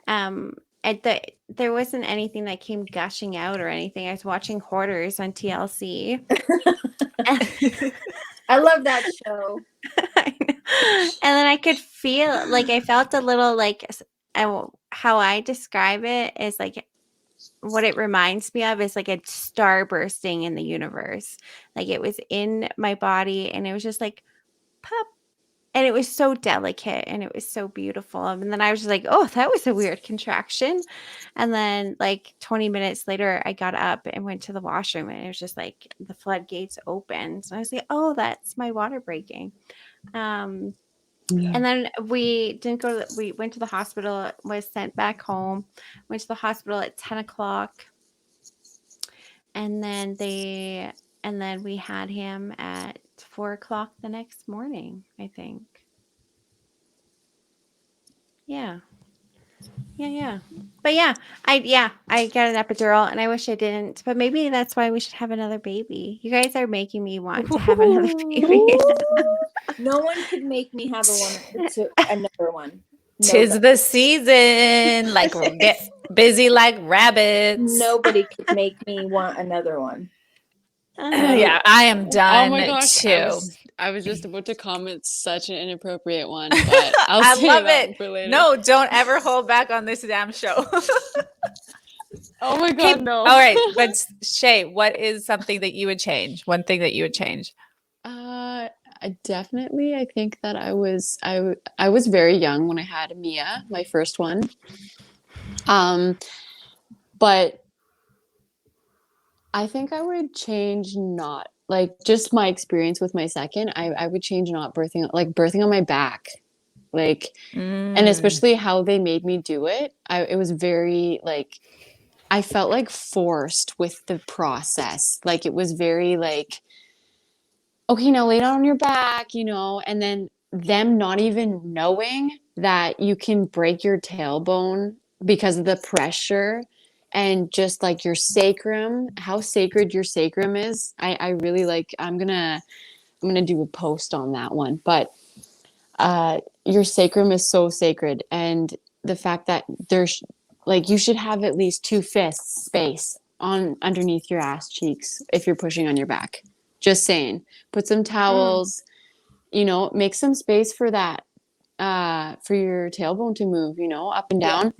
There wasn't anything that came gushing out or anything. I was watching Hoarders on TLC. I love that show. And then I could feel, I felt a little how I describe it is what it reminds me of is like a star bursting in the universe. Like it was in my body and it was just like pop, and it was so delicate and it was so beautiful. And then I was just like, oh, that was a weird contraction. And then like 20 minutes later, I got up and went to the washroom, and it was just like the floodgates opened. So I was like, oh, that's my water breaking. And then we didn't go to we went to the hospital, was sent back home, went to the hospital at 10 o'clock. And then we had him at 4 o'clock the next morning, I think. Yeah. But yeah, I got an epidural, and I wish I didn't, but maybe that's why we should have another baby. You guys are making me want to have another baby. No one could make me have another one. Tis the season. Like, get busy like rabbits. Nobody could make me want another one. Yeah, I am done Oh my gosh, too. I was just about to comment such an inappropriate one, but I'll I save love that it. for later. No, don't ever hold back on this damn show. Oh my god, no. All right, but Shay, what is something that you would change? One thing that you would change? Definitely, I think that I was very young when I had Mia, my first one. But I think I would change not like just my experience with my second. I would change not birthing on my back, like, and especially how they made me do it. It was very like, I felt like forced with the process. Like it was very like, okay, now lay down on your back, and then them not even knowing that you can break your tailbone because of the pressure, and just like your sacrum, how sacred your sacrum is. I really like, I'm gonna do a post on that one, but your sacrum is so sacred, and the fact that there's like, you should have at least 2 fists space on underneath your ass cheeks if you're pushing on your back. Just saying, put some towels, make some space for that, for your tailbone to move, up and down.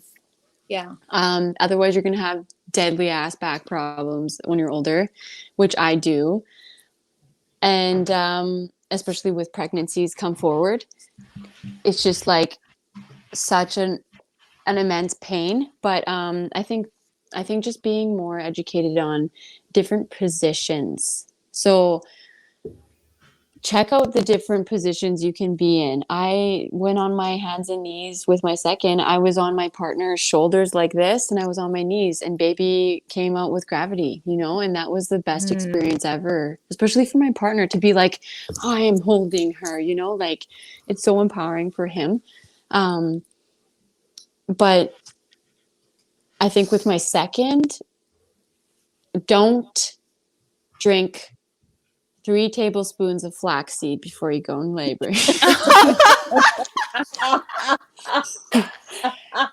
Yeah. Otherwise you're going to have deadly ass back problems when you're older, which I do. And, especially with pregnancies come forward, it's just like such an immense pain. But, I think just being more educated on different positions. So check out the different positions you can be in. I went on my hands and knees with my second. I was on my partner's shoulders like this, and I was on my knees, and baby came out with gravity, and that was the best experience ever, especially for my partner to be like, I am holding her, like it's so empowering for him. But I think with my second, don't drink 3 tablespoons of flaxseed before you go in labor.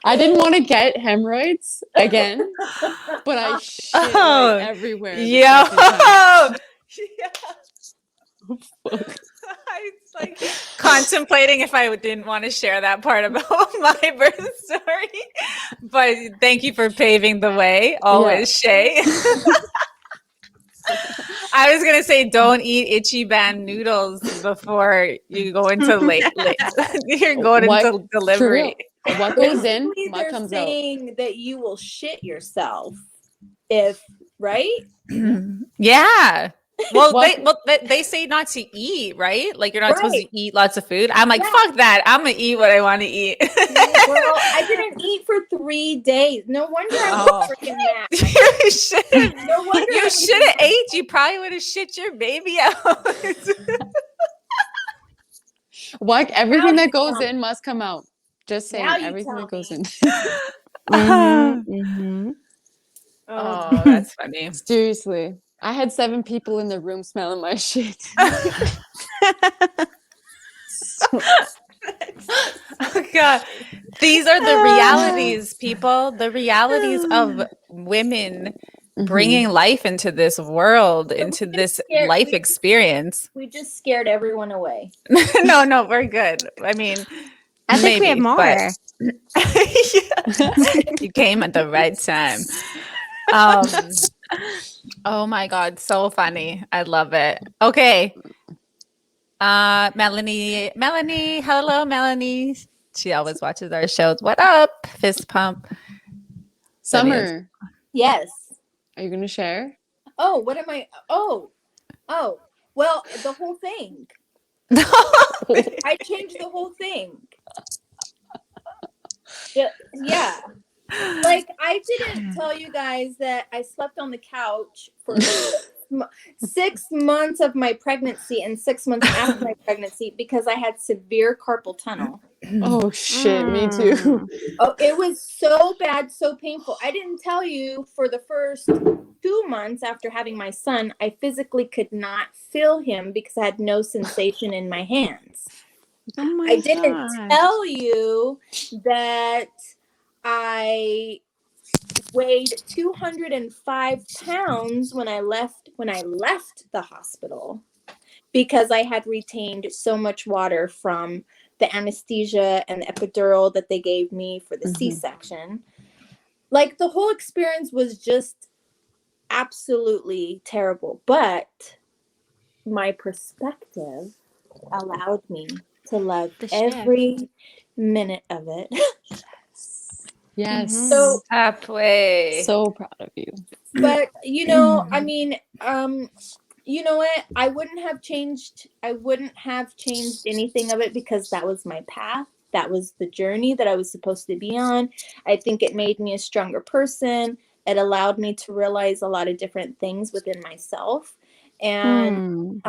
I didn't want to get hemorrhoids again, but I shit like everywhere. Yeah. I was like contemplating if I didn't want to share that part about my birth story, but thank you for paving the way. Always, Shay. I was gonna say, don't eat itchy band noodles before you go into you're going into delivery. What goes in, Basically, what they're comes out. saying that you will shit yourself right? Yeah. Well, they say not to eat, right? Like you're not supposed to eat lots of food. I'm like, fuck that. I'm gonna eat what I want to eat. Well, I didn't eat for 3 days. No wonder I was freaking mad. You should have. No wonder You should have ate. You probably would have shit your baby out. What? Everything that goes in must come out. Just saying, everything that goes in. Oh, that's funny. Seriously. I had 7 people in the room smelling my shit. Oh God. These are the realities, people. The realities of women bringing life into this world, into this life experience. We just scared everyone away. No, we're good. I mean, I think we have more. Yeah. You came at the right time. Oh my God, so funny. I love it. Okay. Melanie, hello, Melanie. She always watches our shows. What up? Fist pump. Summer, Yes. are you going to share? Oh, what am I? Oh. Well, the whole thing. I changed the whole thing. Yeah. Like, I didn't tell you guys that I slept on the couch for 6 months of my pregnancy and 6 months after my pregnancy because I had severe carpal tunnel. Oh, shit. Me too. Oh, it was so bad, so painful. I didn't tell you for the first 2 months after having my son, I physically could not feel him because I had no sensation in my hands. Oh my I didn't gosh. tell you that I weighed 205 pounds when I left the hospital because I had retained so much water from the anesthesia and the epidural that they gave me for the C-section. Like, the whole experience was just absolutely terrible, but my perspective allowed me to love The shift. every minute of it. Yes. So, Halfway. So proud of you. but I mean, you know what? I wouldn't have changed anything of it because that was my path. That was the journey that I was supposed to be on. I think it made me a stronger person. It allowed me to realize a lot of different things within myself and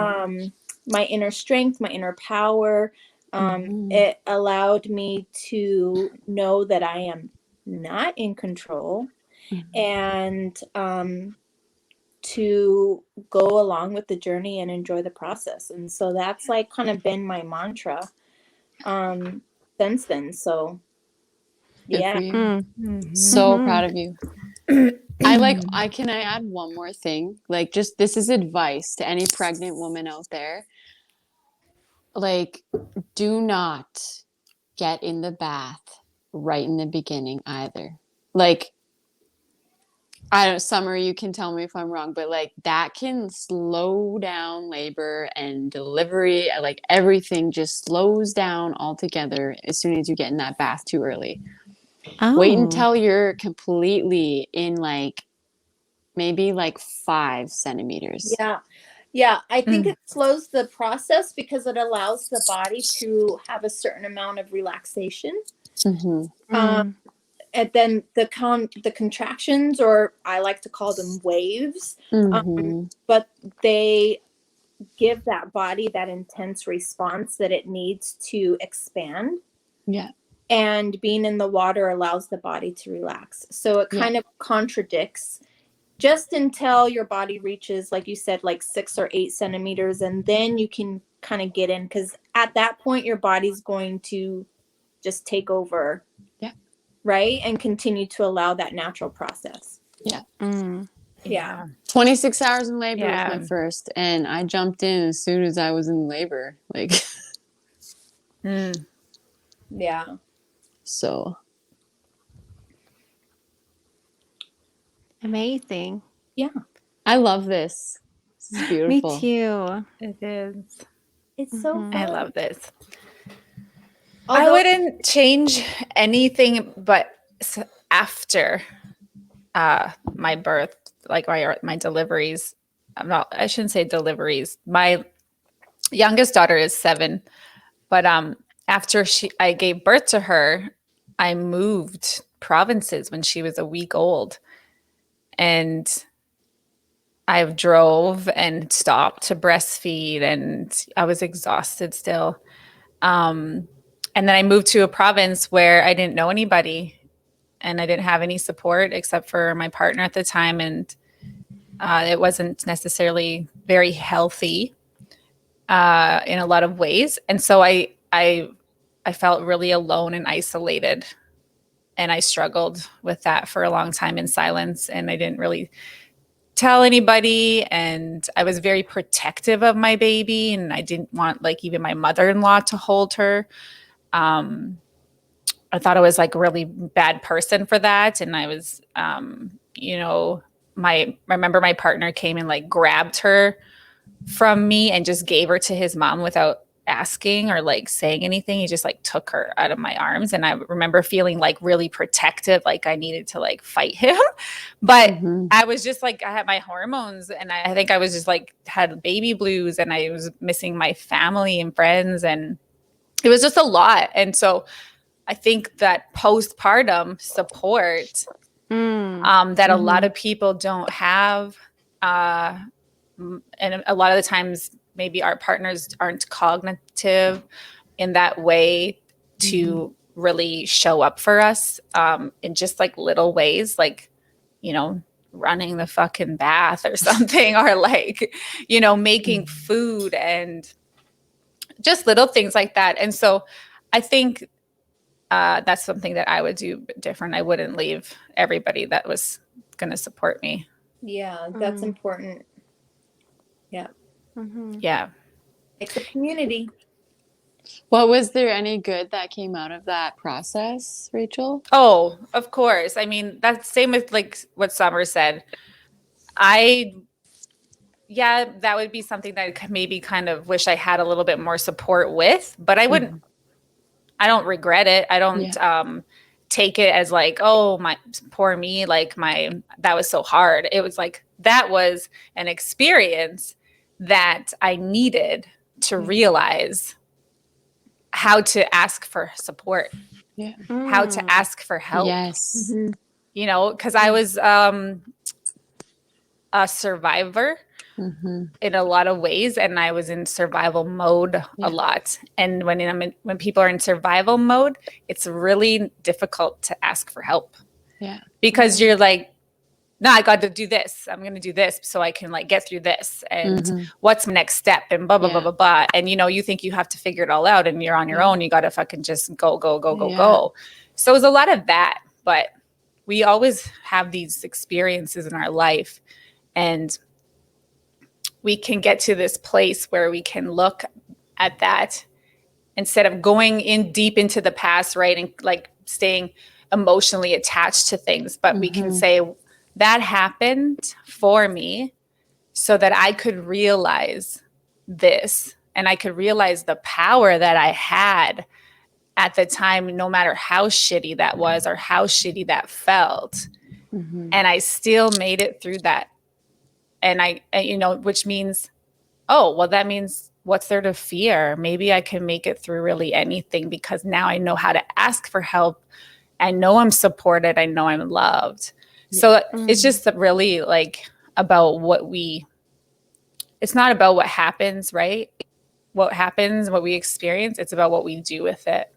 my inner strength, my inner power. It allowed me to know that I am not in control and to go along with the journey and enjoy the process. And so that's like kind of been my mantra since then. So Good yeah. for you. So proud of you. Can I add one more thing? Like, just this is advice to any pregnant woman out there. Like, do not get in the bath right in the beginning either. Like, I don't, Summer, you can tell me if I'm wrong, but like that can slow down labor and delivery. Like, everything just slows down altogether as soon as you get in that bath too early. Oh. Wait until you're completely in, like, maybe like 5 centimeters. Yeah, I think it slows the process because it allows the body to have a certain amount of relaxation. And then the contractions, or I like to call them waves, but they give that body that intense response that it needs to expand. Yeah. And being in the water allows the body to relax. So it kind of contradicts just until your body reaches, like you said, like 6 or 8 centimeters. And then you can kind of get in, because at that point, your body's going to just take over. Yeah. Right. And continue to allow that natural process. Yeah. Yeah. 26 hours in labor was Yeah. my first. And I jumped in as soon as I was in labor. Like, Yeah. so. Amazing. Yeah. I love this. This is beautiful. Me too. It is. It's so fun. I love this. Although, I wouldn't change anything, but after my birth, like my deliveries. I shouldn't say deliveries. My youngest daughter is 7, but after I gave birth to her, I moved provinces when she was a week old, and I drove and stopped to breastfeed, and I was exhausted still. And then I moved to a province where I didn't know anybody and I didn't have any support except for my partner at the time. And it wasn't necessarily very healthy in a lot of ways. And so I felt really alone and isolated. And I struggled with that for a long time in silence. And I didn't really tell anybody. And I was very protective of my baby. And I didn't want, like, even my mother-in-law to hold her. I thought I was like a really bad person for that. And I was, I remember my partner came and like grabbed her from me and just gave her to his mom without asking or like saying anything. He just like took her out of my arms. And I remember feeling like really protective, like I needed to like fight him. But I was just like, I had my hormones and I think I was just like had baby blues and I was missing my family and friends and it was just a lot. And so I think that postpartum support that a lot of people don't have, and a lot of the times maybe our partners aren't cognitive in that way to really show up for us in just like little ways, like, you know, running the fucking bath or something, or like, you know, making food and just little things like that. And so I think that's something that I would do different. I wouldn't leave everybody that was going to support me. Yeah, that's important. Yeah. Yeah. It's a community. Well, was there any good that came out of that process, Rachel? Oh, of course. I mean, that's same with like what Summer said. That would be something that I could maybe kind of wish I had a little bit more support with, but I wouldn't, I don't regret it. I don't take it as like, oh, my poor me, like that was so hard. It was like, that was an experience that I needed to realize how to ask for support, how to ask for help. Yes. You know, because I was a survivor in a lot of ways, and I was in survival mode a lot. And when people are in survival mode, it's really difficult to ask for help. Yeah. Because you're like, no, I got to do this. I'm going to do this so I can like get through this. And what's my next step? And blah, blah, blah, blah, blah. And, you know, you think you have to figure it all out and you're on your own. You got to fucking just go, go, go, go, go. So it was a lot of that. But we always have these experiences in our life. And we can get to this place where we can look at that instead of going in deep into the past, right? And like staying emotionally attached to things. But we can say, that happened for me so that I could realize this and I could realize the power that I had at the time, no matter how shitty that was or how shitty that felt. And I still made it through that. And you know, which means, oh, well, that means what's there to fear? Maybe I can make it through really anything because now I know how to ask for help. I know I'm supported. I know I'm loved. So it's just really like about it's not about what happens, right? What happens, what we experience. It's about what we do with it.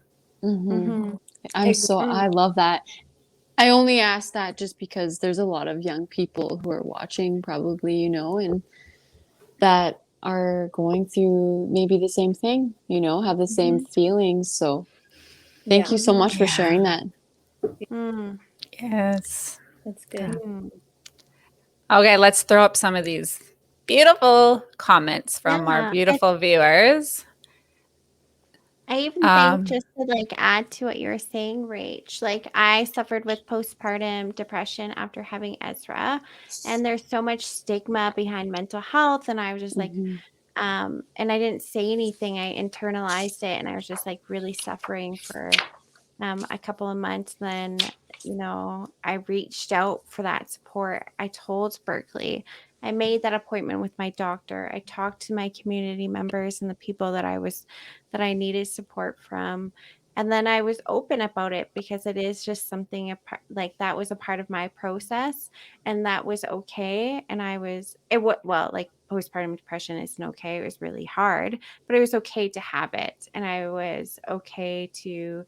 I love that. I only ask that just because there's a lot of young people who are watching probably, you know, and that are going through maybe the same thing, you know, have the same feelings. So thank you so much for sharing that. Yes. That's good. Okay, let's throw up some of these beautiful comments from our beautiful viewers. I even think just to like add to what you were saying, Rach, like I suffered with postpartum depression after having Ezra, and there's so much stigma behind mental health. And I was just like, and I didn't say anything. I internalized it, and I was just like really suffering for a couple of months. Then, you know, I reached out for that support. I told Berkeley. I made that appointment with my doctor. I talked to my community members and the people that I needed support from. And then I was open about it because it is just something like that was a part of my process, and that was okay. And like postpartum depression isn't okay. It was really hard, but it was okay to have it. And I was okay to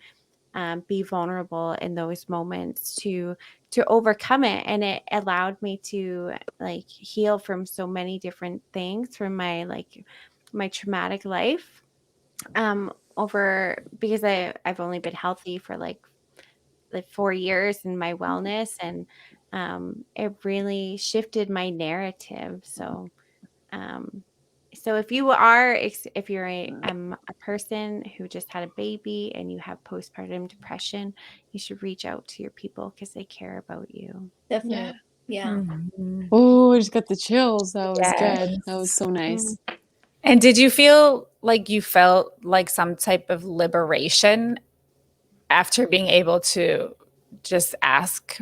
be vulnerable in those moments to overcome it. And it allowed me to like heal from so many different things from my traumatic life because I've only been healthy for like 4 years in my wellness, and it really shifted my narrative. So if you're a person who just had a baby and you have postpartum depression, you should reach out to your people because they care about you. Definitely. Yeah. Mhm. Oh, I just got the chills. That was Yes. good. That was so nice. And did you feel like you felt like some type of liberation after being able to just ask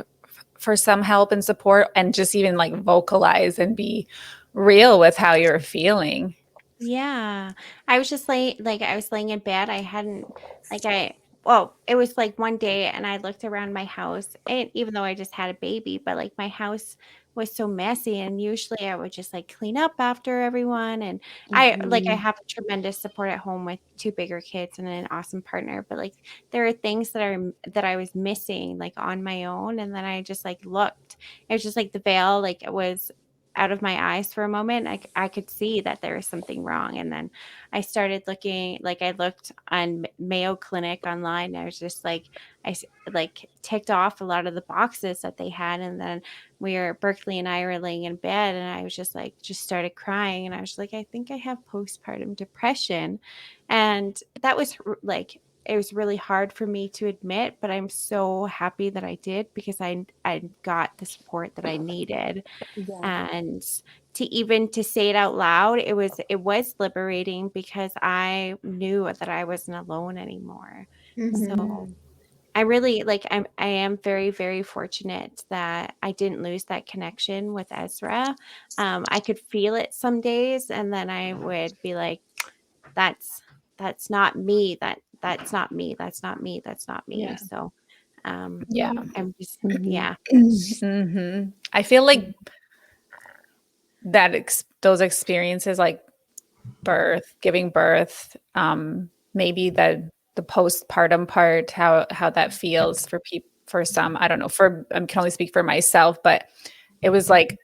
for some help and support and just even like vocalize and be real with how you're feeling? Yeah. I was just I was laying in bed. I hadn't like I well, it was like one day and I looked around my house and even though I just had a baby, but like my house was so messy and usually I would just like clean up after everyone and I Mhm. have tremendous support at home with two bigger kids and an awesome partner, but like there are things that I was missing like on my own and then I just like looked. It was just like the veil like it was out of my eyes for a moment. I could see that there was something wrong. And then I started looking, like I looked on Mayo Clinic online. I was just like, like ticked off a lot of the boxes that they had. And then Berkeley and I were laying in bed and I was just like, just started crying. And I was like, I think I have postpartum depression. And that was like, it was really hard for me to admit, but I'm so happy that I did because I got the support that I needed Yeah. and to say it out loud it was liberating because I knew that I wasn't alone anymore. So I really I am very very fortunate that I didn't lose that connection with Ezra. I could feel it some days and then I would be like that's that's not me that's not me that's not me that's not me. Yeah. So Yeah. I'm just Mhm. yeah. I feel like those experiences like birth, giving birth, maybe the postpartum part, how that feels for people, for some, I don't know, for I can only speak for myself, but it was like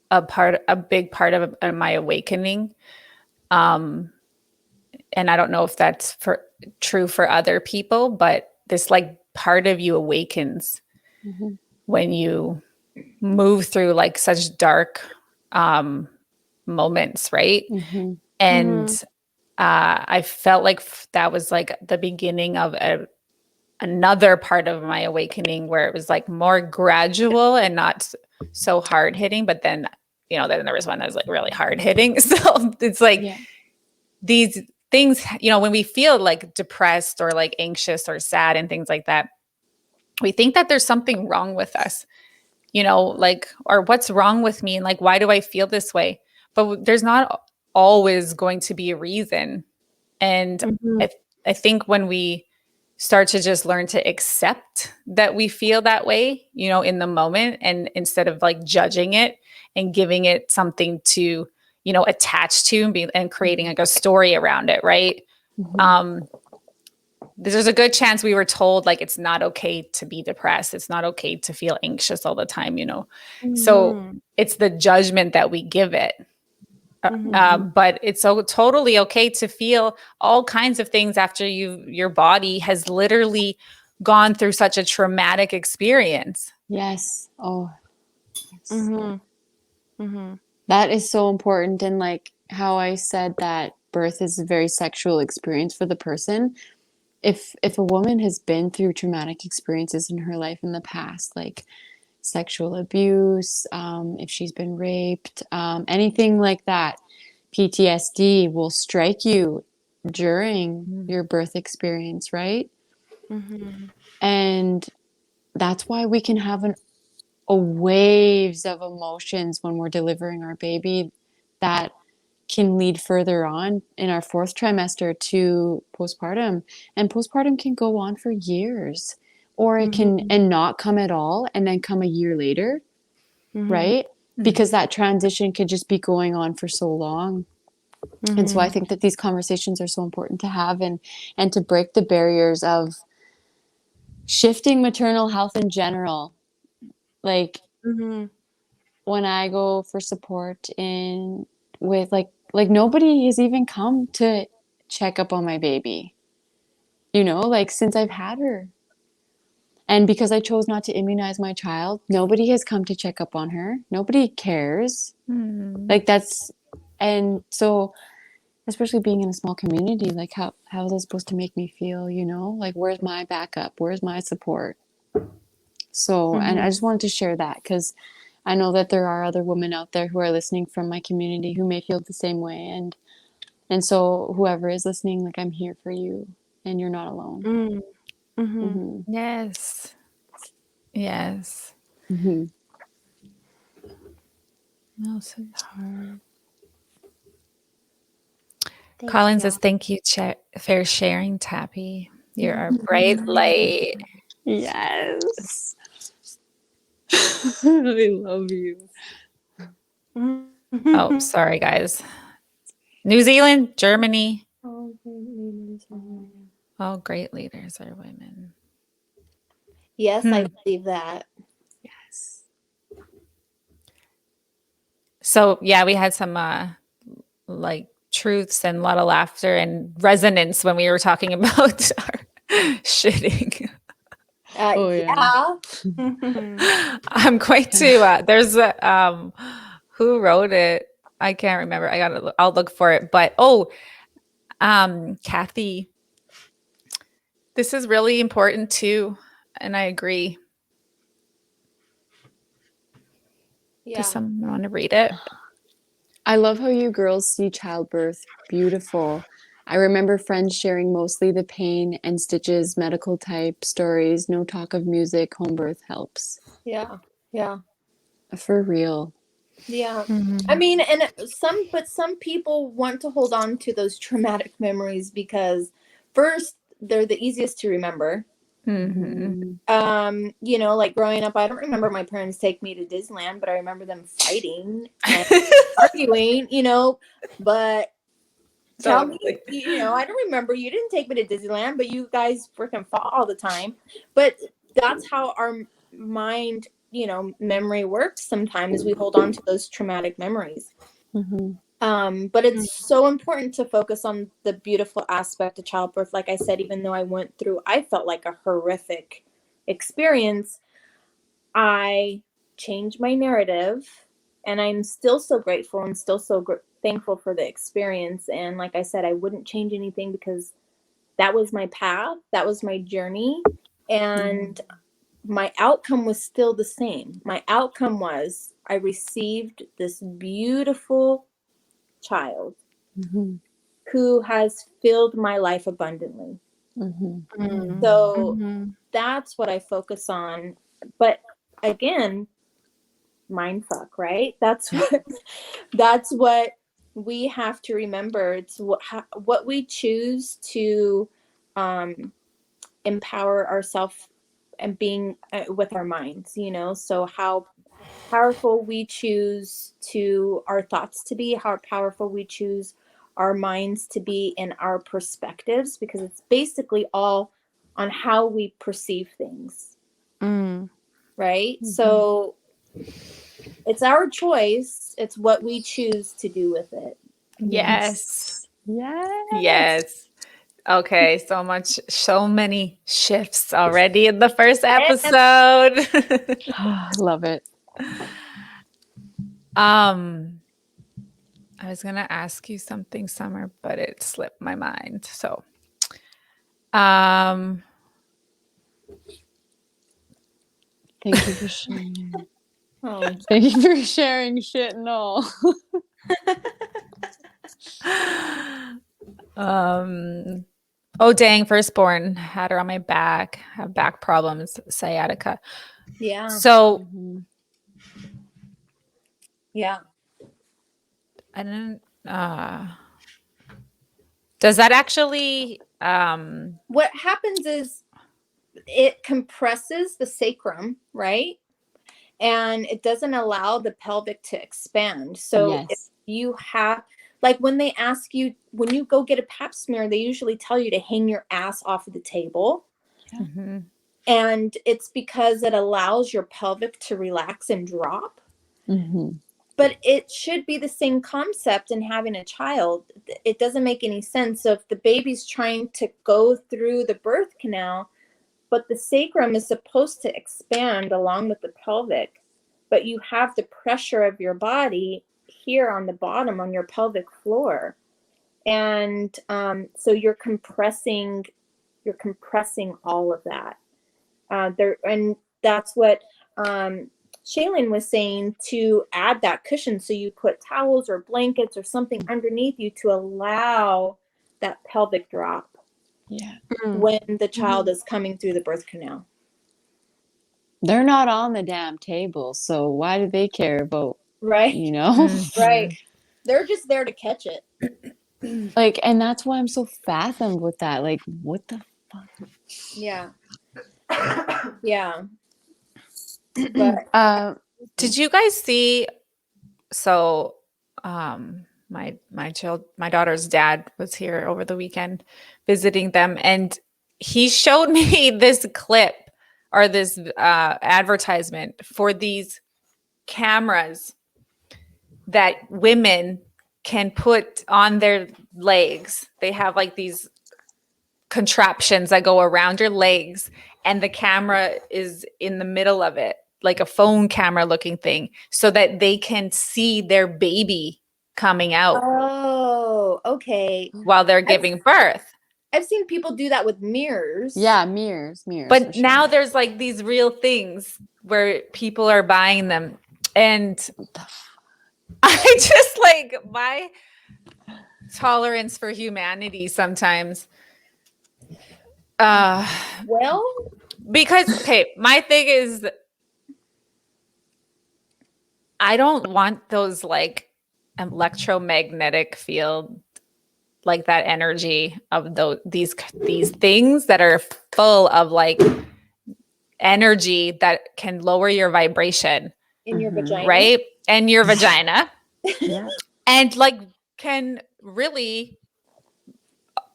a big part of my awakening. Um, and I don't know if that's true for other people, but this like part of you awakens Mhm. when you move through like such dark um moments, right? Mhm. And Mhm. I felt like that was like the beginning of another part of my awakening where it was like more gradual and not so hard hitting. But then, then there was one that was like really hard hitting. So it's like Yeah. these things, when we feel like depressed or like anxious or sad and things like that, we think that there's something wrong with us, like, or what's wrong with me? And like, why do I feel this way? But there's not always going to be a reason. And Mhm. I think when we start to just learn to accept that we feel that way, in the moment, and instead of like judging it and giving it something to, attach to and creating like a story around it, right? Mhm. Um, there's a good chance we were told like it's not okay to be depressed. It's not okay to feel anxious all the time. So Mhm. it's the judgment that we give it. Mhm. But it's so totally okay to feel all kinds of things after your body has literally gone through such a traumatic experience. Yes. Oh, yes. Mhm. Mhm. That is so important. And like how I said that birth is a very sexual experience for the person. If a woman has been through traumatic experiences in her life in the past, like sexual abuse, if she's been raped, anything like that, PTSD will strike you during your birth experience, right? Mhm. And that's why we can have a waves of emotions when we're delivering our baby that can lead further on in our fourth trimester to postpartum. And postpartum can go on for years, or it can Mhm. and not come at all and then come a year later, Mhm. right? Because that transition could just be going on for so long. And so I Mhm. think that these conversations are so important to have, and to break the barriers of shifting maternal health in general. Like Mhm. when I go for support in with like nobody has even come to check up on my baby, like since I've had her. And because I chose not to immunize my child, nobody has come to check up on her. Nobody cares. Mhm. Like that's and so especially being in a small community, like how is that supposed to make me feel, Like where's my backup? Where's my support? So, and I just wanted to share that because I know that there are other women out there who are listening from my community who may feel the same way. And so whoever is listening, like, I'm here for you and you're not alone. Mm. Mhm. Mhm. Yes. Yes. Mhm. Melted heart. Thank Colin you. says, thank you for sharing, Tappy. You're our bright light. Yes. I love you. Oh, sorry, guys. New Zealand, Germany. Oh, Oh, great leaders are women. yes, I believe that. Yes. So, yeah, we had some like truths and a lot of laughter and resonance when we were talking about our shitting. Oh, yeah. I'm going to there's a who wrote it? I can't remember. I'll look for it. But Kathy, this is really important too, and I agree. Yeah. Does someone want to read it? I love how you girls see childbirth. Beautiful. I remember friends sharing mostly the pain and stitches, medical type stories, no talk of music, home birth helps. Yeah. Yeah. For real. Yeah. Mhm. I mean, and some people want to hold on to those traumatic memories because first, they're the easiest to remember. Mm-hmm. You know, like growing up, I don't remember my parents take me to Disneyland, but I remember them fighting and arguing, you know, but tell me, you know, I don't remember, you didn't take me to Disneyland, but you guys freaking fought all the time. But that's how our mind, you know, memory works. Sometimes we hold on to those traumatic memories. Mm-hmm. But it's so important to focus on the beautiful aspect of childbirth. Like I said, even though I felt like a horrific experience, I changed my narrative, and I'm still so grateful and still so thankful for the experience. And like I said, I wouldn't change anything because that was my path, that was my journey, and my outcome was still the same. My outcome was I received this beautiful child Mm-hmm. who has filled my life abundantly. Mm-hmm. So Mhm. that's what I focus on. But again, mind fuck, right? That's what we have to remember. It's what we choose to empower ourselves and being with our minds, you know. So how powerful we choose to our thoughts to be, how powerful we choose our minds to be in our perspectives, because it's basically all on how we perceive things, Mm. right? Mm-hmm. So it's our choice, it's what we choose to do with it. Yes. Yes. Yes. Okay, so many shifts already in the first episode. Love it. I was gonna ask you something, Summer, but it slipped my mind. So, Thank you for sharing. Oh, Thank you for sharing shit and all. oh dang, firstborn had her on my back, have back problems, sciatica. yeah, So Mhm. yeah. I didn't. Does that actually? What happens is it compresses the sacrum, right? And it doesn't allow the pelvic to expand. So if Yes. you have, like when they ask you, when you go get a pap smear, they usually tell you to hang your ass off of the table. Mhm. And it's because it allows your pelvic to relax and drop. Mm-hmm. But it should be the same concept in having a child. It doesn't make any sense. So if the baby's trying to go through the birth canal, but the sacrum is supposed to expand along with the pelvic, but you have the pressure of your body here on the bottom on your pelvic floor. And so you're compressing all of that. And that's what Shaylin was saying, to add that cushion. So you put towels or blankets or something underneath you to allow that pelvic drop Yeah. when the child is coming through the birth canal. They're not on the damn table, so why do they care about, Right. you know? Right. They're just there to catch it. Like, and that's why I'm so fathomed with that. Like, what the fuck? Yeah. Yeah. But Did you guys see? So, my daughter's dad was here over the weekend visiting them, and he showed me this clip or this advertisement for these cameras that women can put on their legs. They have like these contraptions that go around your legs, and the camera is in the middle of it, like a phone camera looking thing, so that they can see their baby coming out oh, okay. while they're giving birth. I've seen people do that with mirrors. Yeah, mirrors. But for sure. now there's like these real things where people are buying them. And I just like my tolerance for humanity sometimes. Well, Because, okay, my thing is I don't want those like electromagnetic field, like that energy of these things that are full of like energy that can lower your vibration, in your vagina. right? And your vagina. Yeah. And like can really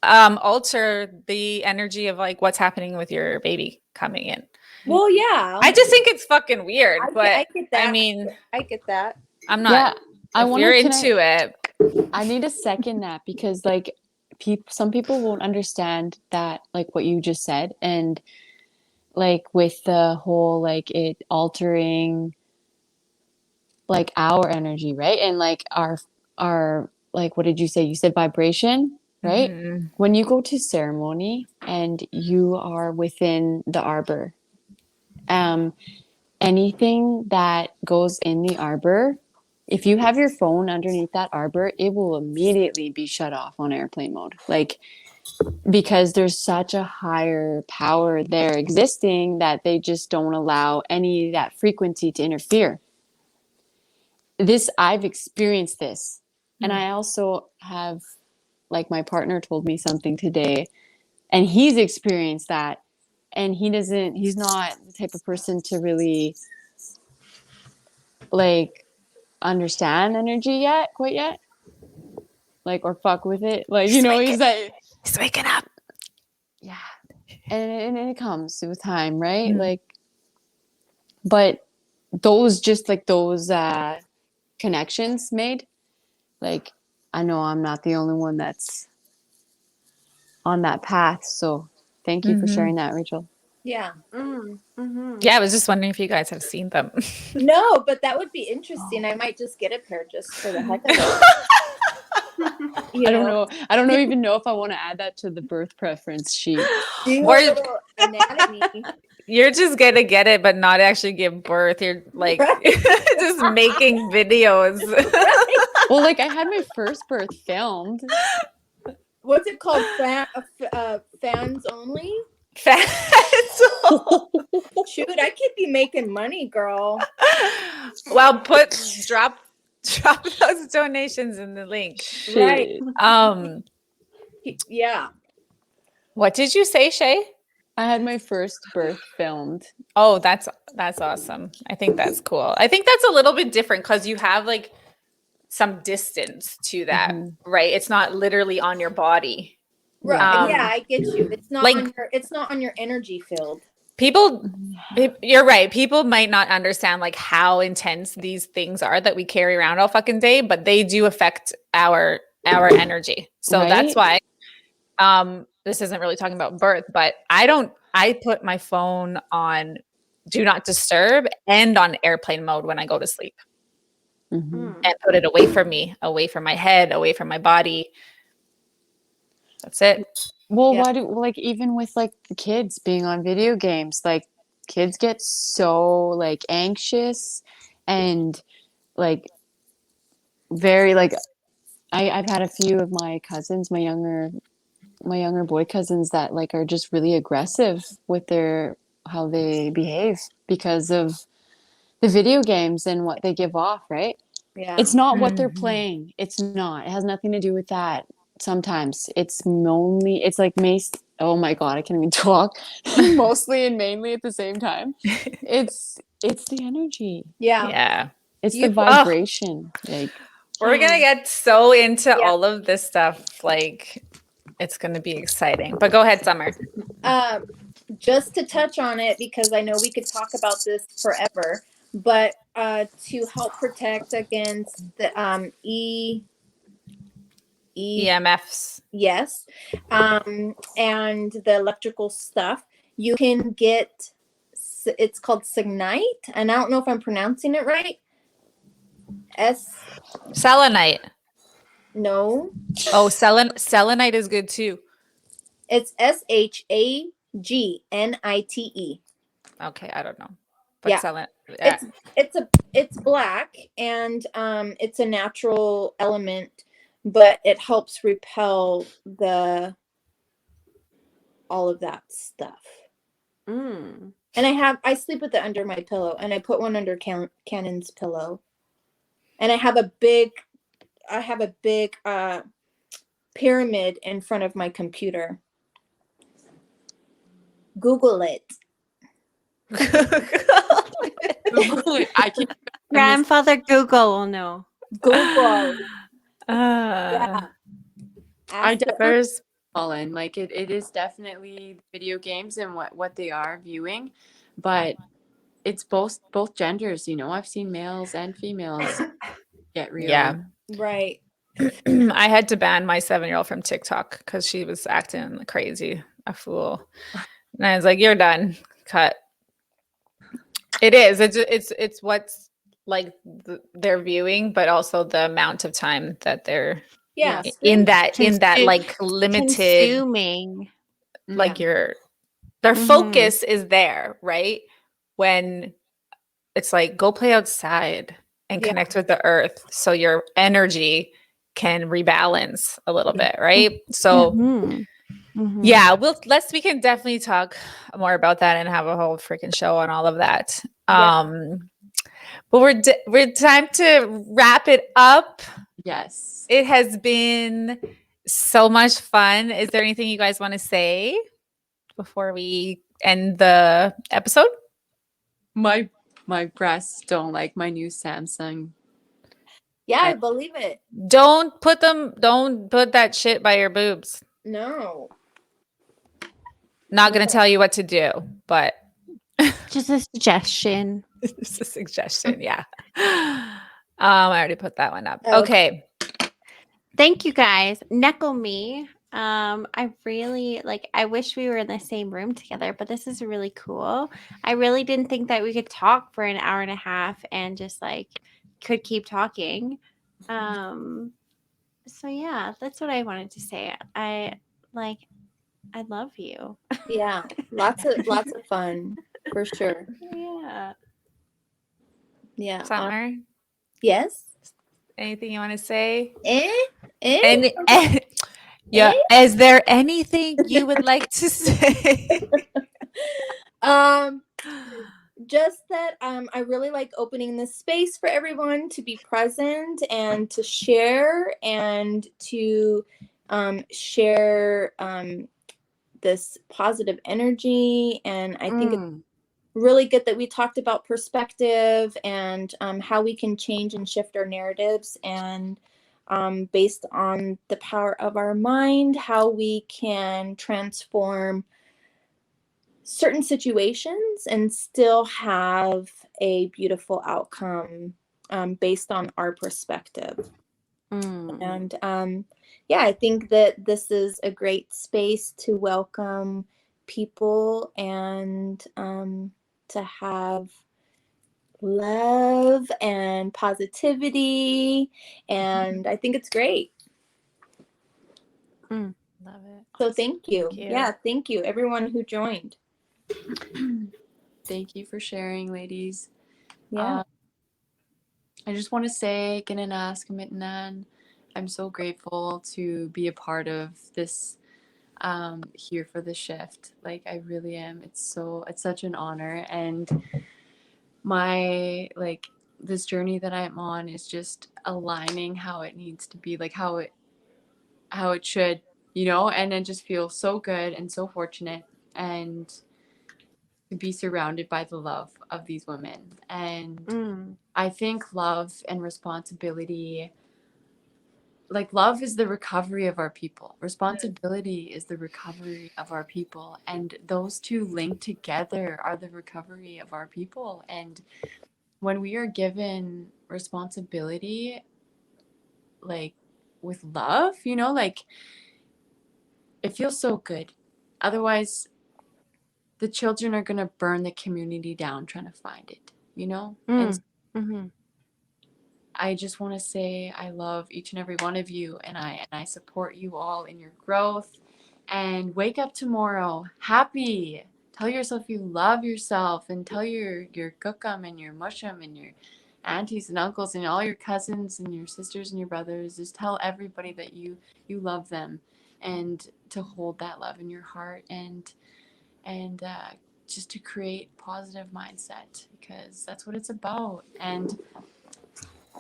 alter the energy of like what's happening with your baby coming in. Well, yeah. I just think it's fucking weird, but I get that. I mean, I get that. I'm not. Yeah, I if want you're to into it, I need to second that because like some people won't understand that, like what you just said, and like with the whole like it altering like our energy, right? And like our like, what did you say? You said vibration, right? Mhm. When you go to ceremony and you are within the arbor, anything that goes in the arbor, if you have your phone underneath that arbor, it will immediately be shut off on airplane mode. Like, because there's such a higher power there existing that they just don't allow any of that frequency to interfere. I've experienced this. And I also have, like, my partner told me something today, and he's experienced that. And he's not the type of person to really like understand energy quite yet, like, or fuck with it, like, you know, he's like, He's waking up. yeah, and it comes with time, right? Mhm. Like, but those connections made, like, I know I'm not the only one that's on that path, so thank you for sharing that, Rachel. Yeah. Yeah, I was just wondering if you guys have seen them. No, but that would be interesting. I might just get a pair just for the heck of it. You I don't even know if I want to add that to the birth preference sheet. Do Or- a little anatomy. You're just gonna get it, but not actually give birth. You're like Right. just making videos. Well, like, I had my first birth filmed. What's it called? Fans only? Fats. Shoot, I could be making money, girl. Well, drop those donations in the link. Right. Yeah. What did you say, Shay? I had my first birth filmed. Oh, that's awesome. I think that's cool. I think that's a little bit different because you have like some distance to that, right? It's not literally on your body. Right. Yeah, I get you. It's not like- it's not on your energy field. People, you're right. People might not understand like how intense these things are that we carry around all fucking day, but they do affect our energy. So that's why this isn't really talking about birth, but I put my phone on do not disturb and on airplane mode when I go to sleep. And put it away from me, away from my head, away from my body. That's it. Well, why do, like, even with like the kids being on video games, like kids get so like anxious and like very like I've had a few of my cousins, my younger boy cousins that like are just really aggressive with their how they behave because of the video games and what they give off, right? Yeah. It's not what they're Mhm. playing. It's not. It has nothing to do with that. Sometimes it's only it's like mace. Oh my god, I can't even talk. Mostly and mainly at the same time. It's the energy. Yeah. Yeah. It's You the Oh, vibration. Like we're gonna get so into Yeah. all of this stuff. Like, it's gonna be exciting. But go ahead, Summer. Just to touch on it, because I know we could talk about this forever, but to help protect against the EMFs. yes, and the electrical stuff, you can get, it's called Signite, and I don't know if I'm pronouncing it right. Selenite. No, Oh, selenite is good too. it's SHAGNITE. Okay, I don't know. But Yeah. selen yeah. It's black, and it's a natural element, but it helps repel all of that stuff. mm. And I sleep with it under my pillow, and I put one under Cannon's pillow, and I have a big pyramid in front of my computer. Google it. I can Grandfather Google will know. Google. uh, I Ask it. there's Colin. Like it is definitely video games and what they are viewing, but it's both genders, you know. I've seen males and females get yeah. real. Right. I had to ban my 7-year-old from TikTok because she was acting crazy, a fool. And I was like, "You're done. Cut." It is. It's what's like they're viewing, but also the amount of time that they're Yeah. Yes. in Screen- that like limited, Consuming. like Yeah. their Mhm. focus is there, right? When it's like go play outside and Yeah. connect with the earth so your energy can rebalance a little bit, right? So Mhm. Mhm. yeah, we can definitely talk more about that and have a whole freaking show on all of that. Yeah. But we're time to wrap it up. Yes. It has been so much fun. Is there anything you guys want to say before we end the episode? My breasts don't like my new Samsung. Yeah, I believe it. Don't put that shit by your boobs. No. Not going to tell you what to do, but Just a suggestion. it's a suggestion. Yeah. I already put that one up. Oh. Okay. Thank you guys. Neckle me. I really like I wish we were in the same room together, but this is really cool. I really didn't think that we could talk for an hour and a half and just like could keep talking. So yeah, that's what I wanted to say. I love you. Yeah. Lots of fun for sure. Yeah. Yeah. Summer, Yes. anything you want to say? Eh? Yeah. Eh? Is there anything you would like to say? Just that I really like opening this space for everyone to be present and to share and to share this positive energy. And I think it's really good that we talked about perspective and how we can change and shift our narratives, and based on the power of our mind, how we can transform certain situations and still have a beautiful outcome based on our perspective. And yeah, I think that this is a great space to welcome people and to have love and positivity. And I think it's great. Love it. So thank you. Thank you. Yeah, thank you everyone who joined. Thank you for sharing, ladies. Yeah. I just want to say, Ginanas Kamitnan, I'm so grateful to be a part of this here for the shift. Like, I really am. It's such an honor. And my, like, this journey that I'm on is just aligning how it needs to be, like how it should, and it just feels so good and so fortunate, and to be surrounded by the love of these women. And I think love and responsibility, like love is the recovery of our people. Responsibility is the recovery of our people. And those two linked together are the recovery of our people. And when we are given responsibility, like with love, like it feels so good. Otherwise, the children are going to burn the community down trying to find it, And I just want to say I love each and every one of you, and I support you all in your growth. And wake up tomorrow happy. Tell yourself you love yourself, and tell your gookum and your mushum and your aunties and uncles and all your cousins and your sisters and your brothers. Just tell everybody that you love them, and to hold that love in your heart, and just to create positive mindset, because that's what it's about. And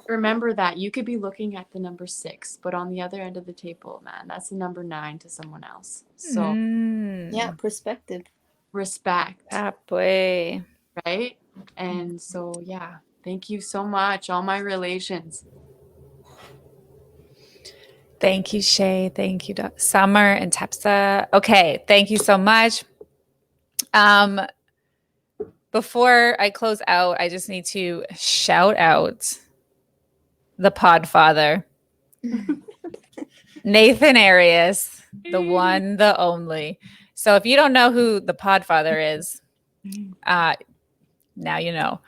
remember that you could be looking at the number 6, but on the other end of the table, man, that's the number 9 to someone else. So Yeah, perspective. respect, Halfway. right? And so, yeah, thank you so much, all my relations. Thank you, Shay. Thank you, Summer and Tepsa. Okay, thank you so much. Before I close out, I just need to shout out the Podfather, Nathan Arias, the one, the only. So if you don't know who the Podfather is, now you know.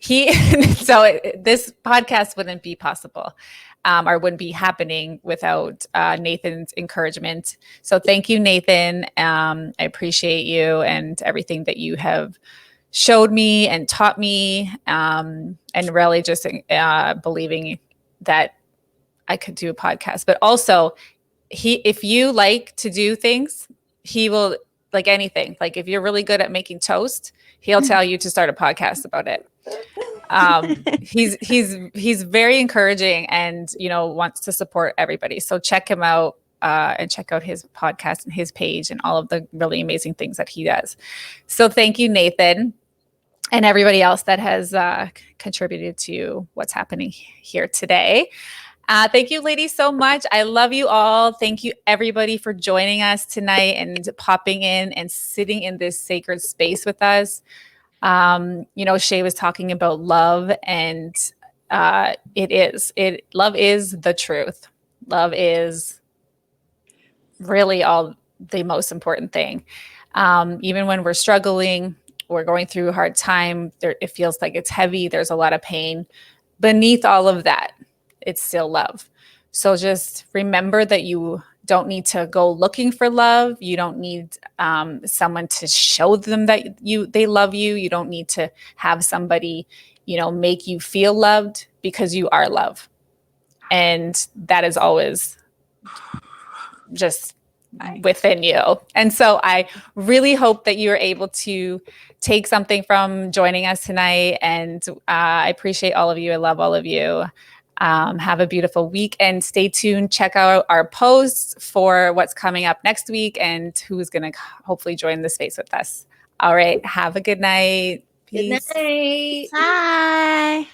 This podcast wouldn't be possible, or wouldn't be happening without Nathan's encouragement. So thank you, Nathan. I appreciate you and everything that you have showed me and taught me, and really just believing that I could do a podcast. But also, if you like to do things, he will, like anything. Like if you're really good at making toast, he'll tell you to start a podcast about it. He's very encouraging, and wants to support everybody. So check him out, and check out his podcast and his page and all of the really amazing things that he does. So thank you, Nathan, and everybody else that has contributed to what's happening here today. Thank you, ladies, so much. I love you all. Thank you, everybody, for joining us tonight and popping in and sitting in this sacred space with us. Shay was talking about love, and love is the truth. Love is really all the most important thing. Even when we're struggling, we're going through a hard time, it feels like it's heavy, there's a lot of pain. Beneath all of that, it's still love. So just remember that you don't need to go looking for love. You don't need someone to show them that they love you. You don't need to have somebody, make you feel loved, because you are love. And that is always just within you. And so I really hope that you're able to take something from joining us tonight. And I appreciate all of you. I love all of you. Have a beautiful week, and stay tuned. Check out our posts for what's coming up next week and who's going to hopefully join the space with us. All right. Have a good night. Peace. Good night. Bye.